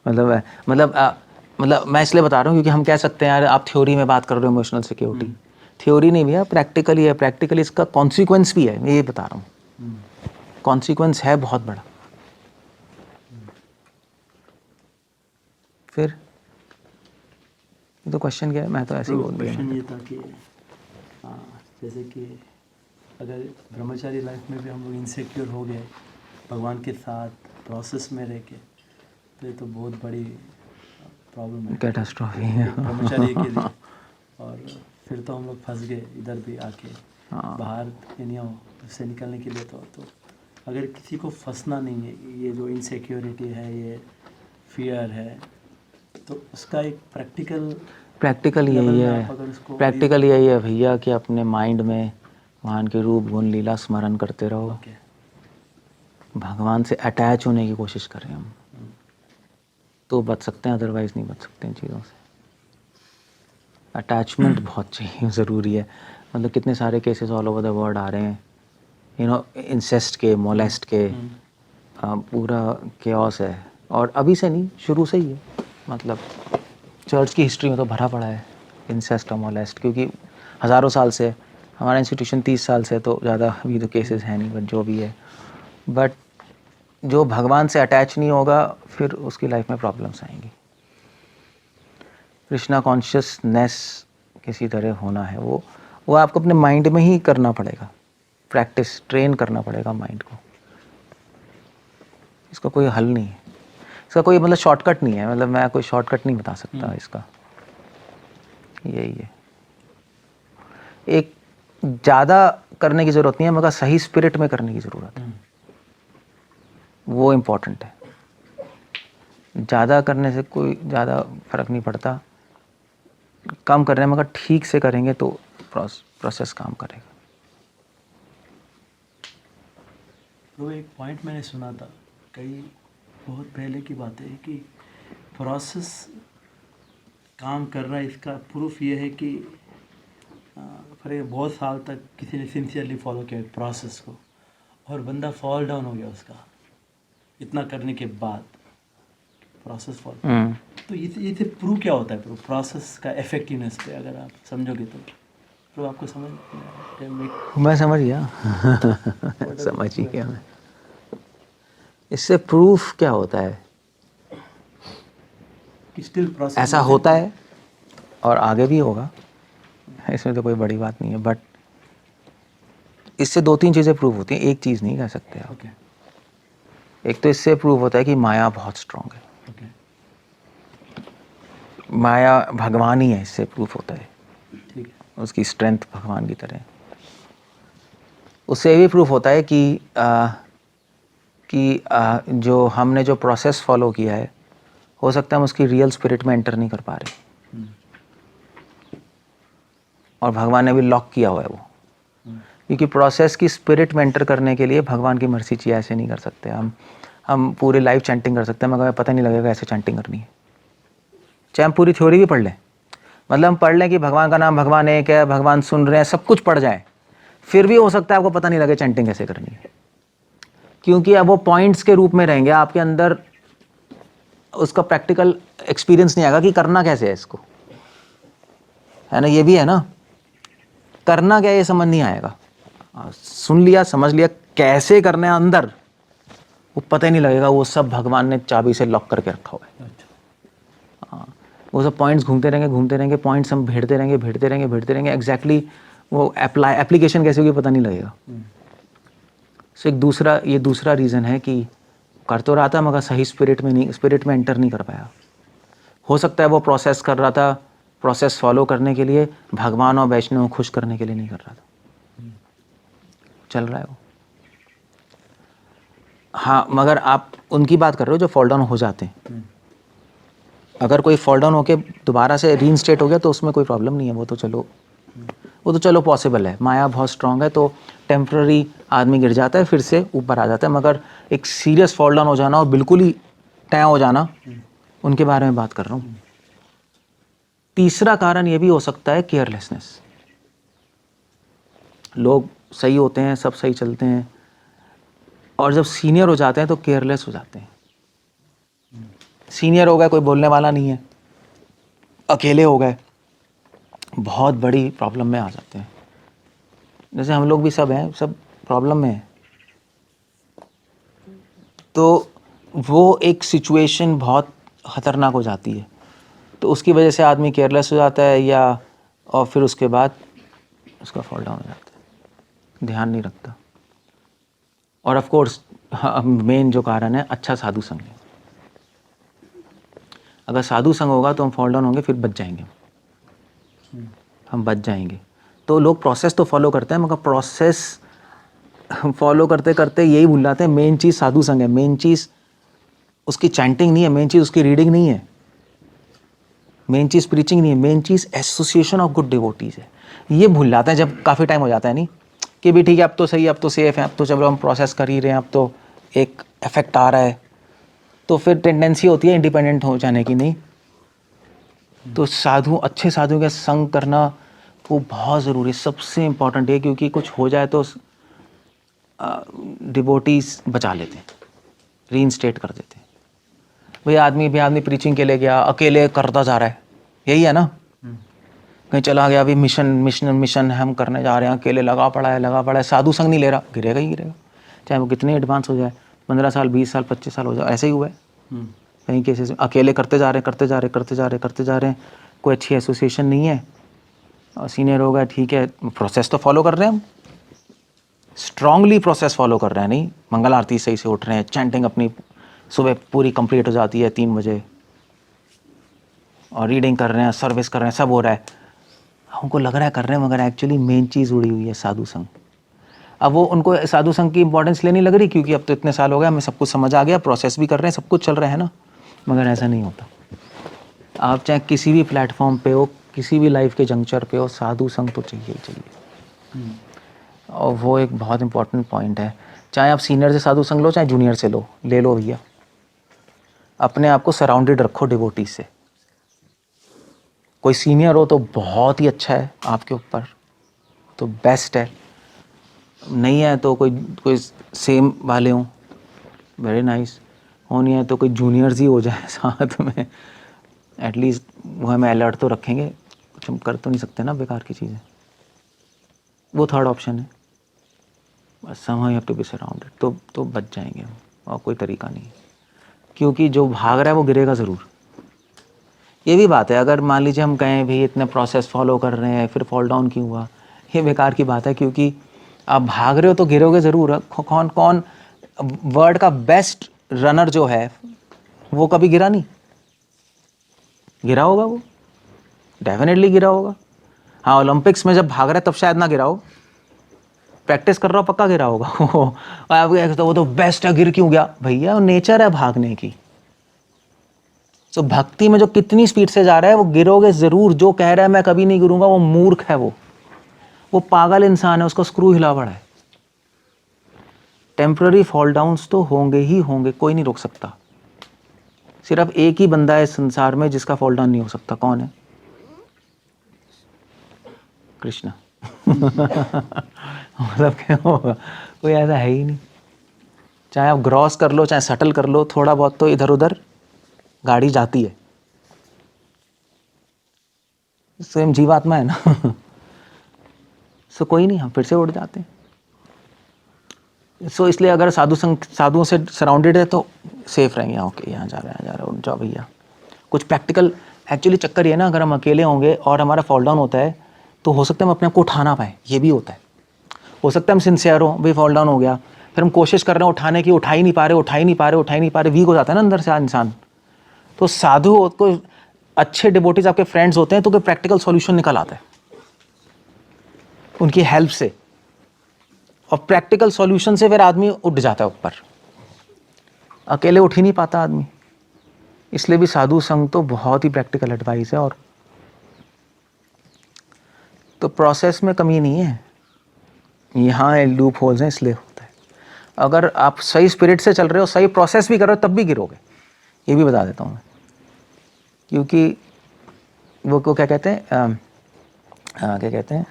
मतलब मैं इसलिए बता रहा हूँ क्योंकि हम कह सकते हैं यार आप थ्योरी में बात कर रहे हो इमोशनल सिक्योरिटी, थ्योरी नहीं भैया, प्रैक्टिकली है। प्रैक्टिकली इसका कॉन्सिक्वेंस भी है, मैं ये बता रहा हूँ, कॉन्सिक्वेंस है बहुत बड़ा। फिर ये तो क्वेश्चन क्या है, मैं तो ऐसे ही बोल दिया। क्वेश्चन ये था कि जैसे कि अगर ब्रह्मचारी लाइफ में भी हम लोग इनसिक्योर हो गए भगवान के साथ प्रोसेस में रह के, तो ये तो बहुत बड़ी प्रॉब्लम है, कैटास्ट्रॉफी है ब्रह्मचारी के लिए। और फिर तो हम लोग फंस गए इधर भी आके, बाहर से निकलने के लिए। तो अगर किसी को फंसना नहीं है, ये जो इनसिक्योरिटी है, ये फियर है, तो उसका एक प्रैक्टिकल यही है, प्रैक्टिकल यही है भैया कि अपने माइंड में भगवान के रूप गुण लीला स्मरण करते रहो। भगवान से अटैच होने की कोशिश करें हम, तो बच सकते हैं, अदरवाइज नहीं बच सकते इन चीज़ों से। अटैचमेंट बहुत चाहिए, ज़रूरी है। मतलब कितने सारे cases all over the world आ रहे हैं, यू नो, इंसेस्ट के, मोलेस्ट के, पूरा केओस है। और अभी से नहीं, शुरू से ही है। मतलब चर्च की हिस्ट्री में तो भरा पड़ा है इंसेस्ट और मोलेस्ट, क्योंकि हज़ारों साल से, हमारा इंस्टीट्यूशन 30 साल से, तो ज़्यादा अभी तो केसेस हैं नहीं, बट जो भी है। बट जो भगवान से अटैच नहीं होगा, फिर उसकी लाइफ में प्रॉब्लम्स आएंगी। कृष्णा कॉन्शियसनेस किसी तरह होना है, वो आपको अपने माइंड में ही करना पड़ेगा, प्रैक्टिस, ट्रेन करना पड़ेगा माइंड को। इसका कोई हल नहीं है, इसका कोई मतलब शॉर्टकट नहीं है। मतलब मैं कोई शॉर्टकट नहीं बता सकता इसका, यही है। एक ज़्यादा करने की ज़रूरत नहीं है, मगर सही स्पिरिट में करने की ज़रूरत है, वो इम्पोर्टेंट है। ज़्यादा करने से कोई ज़्यादा फर्क नहीं पड़ता, कम कर रहे हैं मगर ठीक से करेंगे तो प्रोसेस काम करेगा। तो एक पॉइंट मैंने सुना था, बहुत पहले की बात है, कि प्रोसेस काम कर रहा है। इसका प्रूफ ये है कि फिर बहुत साल तक किसी ने सिंसियरली फॉलो किया प्रोसेस को, और बंदा फॉल डाउन हो गया उसका, इतना करने के बाद प्रोसेस फॉल। तो ये प्रूव क्या होता है प्रोसेस का इफेक्टिवनेस पे, अगर आप समझोगे तो आपको समझ मैं समझ गया समझ ही गया मैं। इससे प्रूफ क्या होता है कि स्टिल प्रोसेस ऐसा होता है और आगे भी होगा, इसमें तो कोई बड़ी बात नहीं है। बट इससे 2-3 चीज़ें प्रूव होती हैं, एक चीज़ नहीं कह सकते आप। एक तो इससे प्रूव होता है कि माया बहुत स्ट्रांग है। माया भगवान ही है, इससे प्रूफ होता है। ठीक है। उसकी स्ट्रेंथ भगवान की तरह है। उससे ये भी प्रूफ होता है कि जो हमने जो प्रोसेस फॉलो किया है, हो सकता है हम उसकी रियल स्पिरिट में एंटर नहीं कर पा रहे, और भगवान ने भी लॉक किया हुआ है वो, क्योंकि प्रोसेस की स्पिरिट में एंटर करने के लिए भगवान की मर्जी चाहिए। ऐसे नहीं कर सकते हम पूरी लाइफ चैंटिंग कर सकते हैं मगर हमें पता नहीं लगेगा ऐसे चैंटिंग करनी है, चाहे हम पूरी थ्योरी भी पढ़ लें। मतलब हम पढ़ लें कि भगवान का नाम भगवान एक है, भगवान सुन रहे हैं, सब कुछ पढ़ जाएं, फिर भी हो सकता है आपको पता नहीं लगे चैंटिंग कैसे करनी है, क्योंकि अब वो पॉइंट्स के रूप में रहेंगे आपके अंदर, उसका प्रैक्टिकल एक्सपीरियंस नहीं आएगा कि करना कैसे है इसको, है ना। ये भी है ना, करना क्या ये समझ नहीं आएगा, सुन लिया समझ लिया कैसे करना है अंदर, वो पता ही नहीं लगेगा, वो सब भगवान ने चाबी से लॉक करके रखा हुआ है। हाँ, वो सब पॉइंट्स घूमते रहेंगे, पॉइंट्स हम भेड़ते रहेंगे, एग्जैक्टली वो एप्लीकेशन कैसे होगी पता नहीं लगेगा। सो ये दूसरा रीज़न है कि कर तो रहा था मगर सही स्पिरिट में एंटर नहीं कर पाया। हो सकता है वो प्रोसेस कर रहा था, प्रोसेस फॉलो करने के लिए, भगवान और वैष्णव को खुश करने के लिए नहीं कर रहा था, चल रहा है वो। हाँ, मगर आप उनकी बात कर रहे हो जो फॉल डाउन हो जाते हैं। अगर कोई फॉल डाउन होके दोबारा से रीइंस्टेट हो गया तो उसमें कोई प्रॉब्लम नहीं है, वो तो चलो पॉसिबल है। माया बहुत स्ट्रांग है तो टेम्प्ररी आदमी गिर जाता है, फिर से ऊपर आ जाता है, मगर एक सीरियस फॉल डाउन हो जाना और बिल्कुल ही तय हो जाना, उनके बारे में बात कर रहा हूँ। तीसरा कारण ये भी हो सकता है केयरलेसनेस। लोग सही होते हैं, सब सही चलते हैं, और जब सीनियर हो जाते हैं तो केयरलेस हो जाते हैं। सीनियर हो गए, कोई बोलने वाला नहीं है, अकेले हो गए, बहुत बड़ी प्रॉब्लम में आ जाते हैं। जैसे हम लोग भी सब हैं, सब प्रॉब्लम में हैं, तो वो एक सिचुएशन बहुत ख़तरनाक हो जाती है, तो उसकी वजह से आदमी केयरलेस हो जाता है, और फिर उसके बाद उसका फॉल डाउन हो जाता है, ध्यान नहीं रखता। और ऑफ कोर्स मेन जो कारण है अच्छा साधु संग है। अगर साधु संग होगा तो हम फॉल डाउन होंगे, फिर बच जाएंगे, हम बच जाएंगे। तो लोग प्रोसेस तो फॉलो करते हैं मगर प्रोसेस फॉलो करते करते यही भूल जाते हैं मेन चीज़ साधु संग है, मेन चीज़ उसकी चैंटिंग नहीं है, मेन चीज़ उसकी रीडिंग नहीं है, मेन चीज़ प्रीचिंग नहीं है, main cheese association of good devotees है। ये भूल जाते हैं जब काफ़ी टाइम हो जाता है, नहीं कि भी ठीक है अब तो सही है, अब तो सेफ है, अब तो चलो हम प्रोसेस कर ही रहे हैं, अब तो एक इफेक्ट आ रहा है, तो फिर टेंडेंसी होती है इंडिपेंडेंट हो जाने की। नहीं, तो अच्छे साधु के संग करना वो बहुत ज़रूरी है, सबसे इम्पॉर्टेंट है, क्योंकि कुछ हो जाए तो डिवोटीज बचा लेते हैं, रीइंस्टेट कर देते हैं। भाई आदमी प्रीचिंग के लिए गया, अकेले करता जा रहा है, यही है ना, कहीं चला गया, अभी मिशन हम करने जा रहे हैं, अकेले लगा पड़ा है, साधु संग नहीं ले रहा, गिरेगा ही गिरेगा, चाहे वो कितने एडवांस हो जाए, 15 साल 20 साल 25 साल हो जाए। ऐसे ही हुआ है कहीं केसेस में, अकेले करते जा रहे हैं, कोई अच्छी एसोसिएशन नहीं है, और सीनियर हो गया, ठीक है, प्रोसेस तो फॉलो कर रहे हैं हम, स्ट्रांगली प्रोसेस फॉलो कर रहे हैं, नहीं मंगल आरती सही से उठ रहे हैं, चैंटिंग अपनी सुबह पूरी कंप्लीट हो जाती है 3 बजे, और रीडिंग कर रहे हैं, सर्विस कर रहे हैं, सब हो रहा है, हमको लग रहा है कर रहे हैं, मगर एक्चुअली मेन चीज़ उड़ी हुई है साधु संग। अब वो उनको साधु संग की इंपॉर्टेंस लेनी लग रही, क्योंकि अब तो इतने साल हो गए, हमें सब कुछ समझ आ गया, प्रोसेस भी कर रहे हैं, सब कुछ चल रहा है ना, मगर ऐसा नहीं होता। आप चाहे किसी भी प्लेटफॉर्म पे हो, किसी भी लाइफ के जंक्चर पे हो, साधु संग तो चाहिए ही चाहिए। और वो एक बहुत इंपॉर्टेंट पॉइंट है, चाहे आप सीनियर से साधु संग लो, चाहे जूनियर से ले लो भैया, अपने आप को सराउंडेड रखो डिवोटीज से। कोई सीनियर हो तो बहुत ही अच्छा है आपके ऊपर, तो बेस्ट है, नहीं है तो कोई सेम वाले हों, वेरी नाइस, हो नहीं है तो कोई जूनियर्स ही हो जाए साथ में, एटलीस्ट वो हमें अलर्ट तो रखेंगे, कुछ हम कर तो नहीं सकते ना बेकार की चीज़ें। वो थर्ड ऑप्शन है, बस somehow you have to be surrounded, तो बच जाएंगे हम, और कोई तरीका नहीं, क्योंकि जो भाग रहा है वो गिरेगा ज़रूर। ये भी बात है, अगर मान लीजिए हम कहें भी इतने प्रोसेस फॉलो कर रहे हैं, फिर फॉल डाउन क्यों हुआ, ये बेकार की बात है, क्योंकि आप भाग रहे हो तो गिरोगे ज़रूर। कौन वर्ल्ड का बेस्ट रनर जो है वो कभी गिरा नहीं, गिरा होगा वो, डेफिनेटली गिरा होगा। हाँ, ओलंपिक्स में जब भाग रहा है तब शायद ना गिरा हो, प्रैक्टिस कर रहा हो पक्का गिरा होगा। आप वो तो बेस्ट है, गिर क्यों गया भैया? वो नेचर है भागने की। तो भक्ति में जो कितनी स्पीड से जा रहा है वो गिरोगे जरूर। जो कह रहा है मैं कभी नहीं गिरूंगा वो मूर्ख है, वो पागल इंसान है, उसको स्क्रू हिला पड़ा है। टेम्पररी फॉल डाउन्स तो होंगे ही होंगे, कोई नहीं रोक सकता। सिर्फ एक ही बंदा है इस संसार में जिसका फॉल डाउन नहीं हो सकता। कौन है? कृष्ण। मतलब क्या होगा? कोई ऐसा है ही नहीं। चाहे आप ग्रॉस कर लो चाहे सटल कर लो, थोड़ा बहुत तो इधर उधर गाड़ी जाती है। स्वयं जीवात्मा है ना। सो कोई नहीं, हम फिर से उड़ जाते हैं। सो इसलिए अगर साधुओं से सराउंडेड है तो सेफ रहेंगे। ओके यहाँ जा रहे हैं, उठ जाओ भैया। कुछ प्रैक्टिकल एक्चुअली चक्कर ये है ना, अगर हम अकेले होंगे और हमारा फॉल डाउन होता है तो हो सकता है हम अपने आप को उठा ना पाए। ये भी होता है। हो सकता है हम सिंसियर हो, भाई फॉल डाउन हो गया, फिर हम कोशिश कर रहे हैं उठाने की, उठा ही नहीं पा रहे, वीक हो जाता है ना अंदर से इंसान। तो साधु को अच्छे डिवोटीज आपके फ्रेंड्स होते हैं तो कोई प्रैक्टिकल सॉल्यूशन निकल आता है उनकी हेल्प से, और प्रैक्टिकल सॉल्यूशन से फिर आदमी उठ जाता है ऊपर। अकेले उठ ही नहीं पाता आदमी। इसलिए भी साधु संग तो बहुत ही प्रैक्टिकल एडवाइस है। और तो प्रोसेस में कमी नहीं है, यहाँ लूप होल्स हैं इसलिए होता है। अगर आप सही स्पिरिट से चल रहे हो, सही प्रोसेस भी कर रहे हो, तब भी गिरोगे, ये भी बता देता हूँ मैं। क्योंकि वो को क्या कहते हैं, क्या कहते हैं,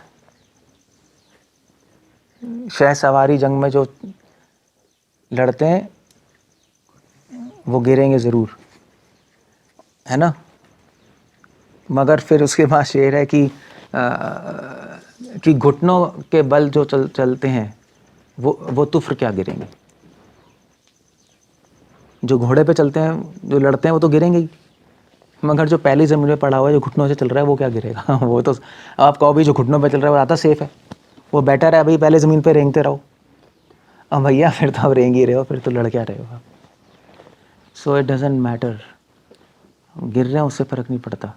शह सवारी जंग में जो लड़ते हैं वो गिरेंगे ज़रूर, है ना। मगर फिर उसके बाद शेर है कि घुटनों के बल जो चलते हैं वो तुफ्र क्या गिरेंगे। जो घोड़े पे चलते हैं, जो लड़ते हैं, वो तो गिरेंगे ही। मगर जो पहली ज़मीन में पड़ा हुआ है, जो घुटनों से चल रहा है, वो क्या गिरेगा। वो तो आप कहो भी जो घुटनों पे चल रहा है वो ज़्यादा सेफ है, वो बेटर है। अभी पहले ज़मीन पे रेंगते रहो। अब भैया फिर तो आप रेंग ही रहे हो, फिर तो लड़ क्या रहे हो आप। सो इट डजेंट मैटर, हम गिर रहे हैं उससे फ़र्क नहीं पड़ता।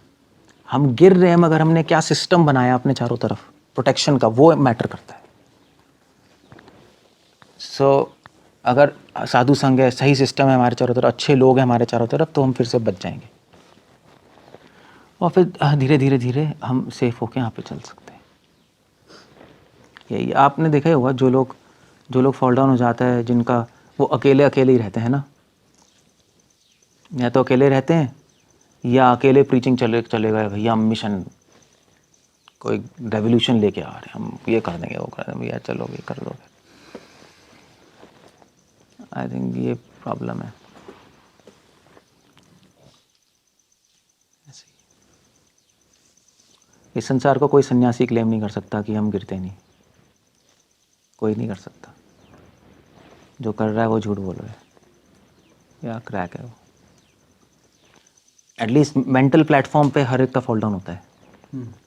हम गिर रहे हैं मगर हमने क्या सिस्टम बनाया अपने चारों तरफ प्रोटेक्शन का, वो मैटर करता है। सो अगर साधु संग है, सही सिस्टम है हमारे चारों तरफ, अच्छे लोग हैं हमारे चारों तरफ, तो हम फिर से बच जाएंगे और फिर धीरे धीरे धीरे हम सेफ होके यहाँ पे चल सकते हैं। यही आपने देखा ही होगा, जो लोग फॉल डाउन हो जाता है, जिनका वो अकेले ही रहते हैं ना, या तो अकेले रहते हैं या अकेले प्रीचिंग चले गए, भैया हम मिशन कोई रेवोल्यूशन लेके आ रहे हैं, हम ये कर देंगे, वो कर देंगे, भैया चलो ये कर लोगे। आई थिंक ये प्रॉब्लम है। इस संसार को कोई सन्यासी क्लेम नहीं कर सकता कि हम गिरते नहीं, कोई नहीं कर सकता। जो कर रहा है वो झूठ बोल रहा है या क्रैक है वो। एटलीस्ट मेंटल प्लेटफॉर्म पे हर एक का फॉल डाउन होता है,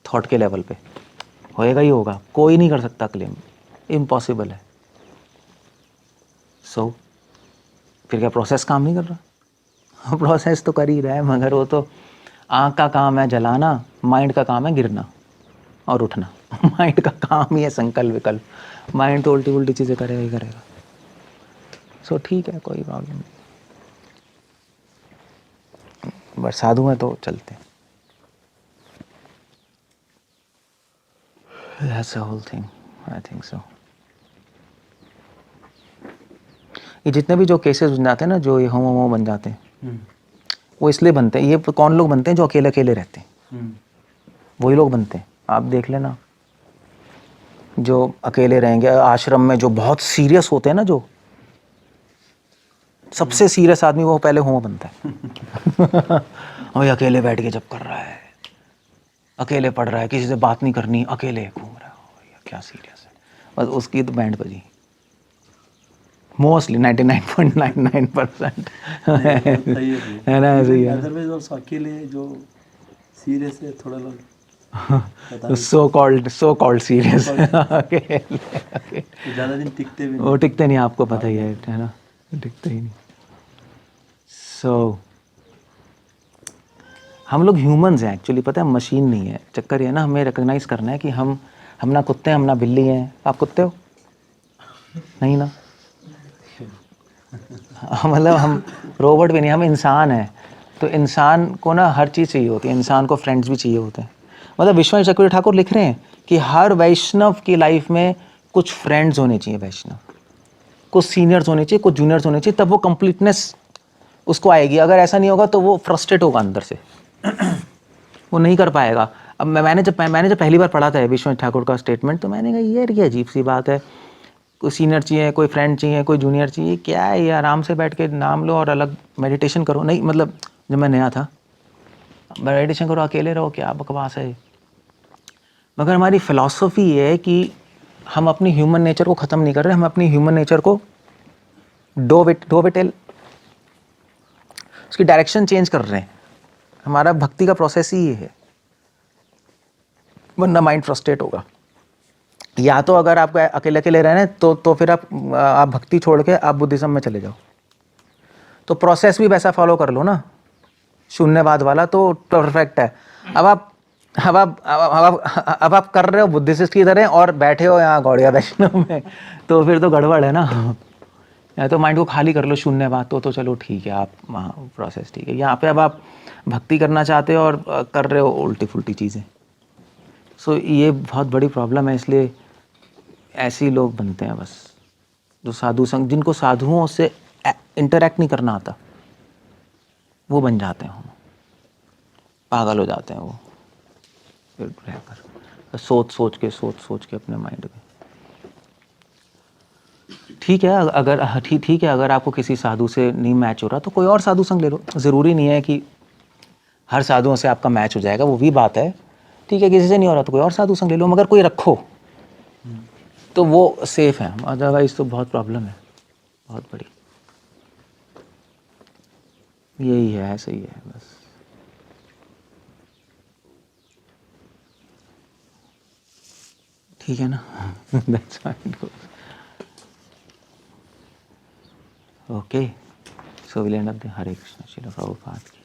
थॉट के लेवल पे होएगा ही होगा, कोई नहीं कर सकता क्लेम, इम्पॉसिबल है। सो फिर क्या प्रोसेस काम नहीं कर रहा? प्रोसेस तो कर ही रहा है, मगर वो तो आँख का काम है जलाना, माइंड का काम है गिरना और उठना। माइंड का काम ही है संकल्प विकल्प, माइंड तो उल्टी उल्टी चीज़ें करेगा ही करेगा। सो ठीक है, कोई प्रॉब्लम नहीं, बस साधु में तो चलते हैं। That's the whole thing, I think so. ये जितने भी जो केसेस बन जाते हैं ना, जो ये होमो बन जाते हैं, वो इसलिए बनते हैं। ये कौन लोग बनते हैं? जो अकेले अकेले रहते हैं, वही लोग बनते हैं। आप देख लेना, जो अकेले रहेंगे आश्रम में, जो बहुत सीरियस होते हैं ना, जो सबसे सीरियस आदमी, वो पहले होमो बनता है। और ये अकेले बैठ के जब कर रहा है, अकेले पढ़ रहा है, किसी से बात नहीं करनी, अकेले घूम रहा है, क्या सीरियस है, बस उसकी तो बैंड बजी। मोस्टली 99.99% है ना, ऐसे ही है। अदरवाइज अकेले जो सीरियस है थोड़ा लोग सो कॉल्ड सीरियस ज़्यादा दिन टिकते भी वो टिकते नहीं, आपको पता ही है ना, टिकते ही नहीं। सो हम लोग ह्यूमंस हैं एक्चुअली, पता है, मशीन नहीं है। चक्कर ये है ना, हमें रिकग्नाइज करना है कि हम ना कुत्ते हैं, हम ना बिल्ली हैं। आप कुत्ते हो? नहीं ना। मतलब हम रोबोट भी नहीं, हम इंसान हैं। तो इंसान को ना हर चीज़ चाहिए होती है, इंसान को फ्रेंड्स भी चाहिए होते हैं। मतलब विश्वनाथ चक्रवर्ती ठाकुर लिख रहे हैं कि हर वैष्णव की लाइफ में कुछ फ्रेंड्स होने चाहिए, वैष्णव कुछ सीनियर्स होने चाहिए, कुछ जूनियर्स होने चाहिए, तब वो कंप्लीटनेस उसको आएगी। अगर ऐसा नहीं होगा तो वो फ्रस्ट्रेट होगा अंदर से, वो नहीं कर पाएगा। अब मैंने जब पहली बार पढ़ा था विश्वनाथ ठाकुर का स्टेटमेंट, तो मैंने कहा यार ये अजीब सी बात है, कोई सीनियर चाहिए, कोई फ्रेंड चाहिए, कोई जूनियर चाहिए, क्या है ये, आराम से बैठ के नाम लो और अलग मेडिटेशन करो। नहीं, मतलब जब मैं नया था, मेडिटेशन करो, अकेले रहो, क्या बकवास है। मगर हमारी फ़िलॉसफी ये है कि हम अपनी ह्यूमन नेचर को ख़त्म नहीं कर रहे, हम अपनी ह्यूमन नेचर को डोवेटेल उसकी डायरेक्शन चेंज कर रहे हैं। हमारा भक्ति का प्रोसेस ही ये है, वरना माइंड फ्रस्ट्रेट होगा। या तो अगर आपको अकेले अकेले रहना है तो फिर आप भक्ति छोड़ के आप बुद्धिज़्म में चले जाओ। तो प्रोसेस भी वैसा फॉलो कर लो ना, शून्यवाद वाला, तो परफेक्ट है। अब आप कर रहे हो बुद्धिस्ट की तरह और बैठे हो यहाँ गौड़िया वैष्णव में, तो फिर तो गड़बड़ है ना। या तो माइंड को खाली कर लो, शून्यवाद तो चलो ठीक है, आप वहाँ प्रोसेस ठीक है। यहाँ पे अब आप भक्ति करना चाहते हो और कर रहे हो उल्टी फुल्टी चीज़ें। सो ये बहुत बड़ी प्रॉब्लम है। इसलिए ऐसे ही लोग बनते हैं बस, जो साधु संग, जिनको साधुओं से इंटरेक्ट नहीं करना आता, वो बन जाते हैं, पागल हो जाते हैं वो फिर रहकर सोच सोच के अपने माइंड में। ठीक है, अगर ठीक है, अगर आपको किसी साधु से नहीं मैच हो रहा तो कोई और साधु संग ले लो। ज़रूरी नहीं है कि हर साधुओं से आपका मैच हो जाएगा, वो भी बात है। ठीक है, किसी से नहीं हो रहा तो कोई और साधु संग ले लो, मगर कोई रखो तो वो सेफ है। अदरवाइज तो बहुत प्रॉब्लम है, बहुत बड़ी। यही है, ऐसे ही है बस। ठीक है ना। That's fine. Okay, so we'll end up the Hare Krishna, Srila Prabhupada.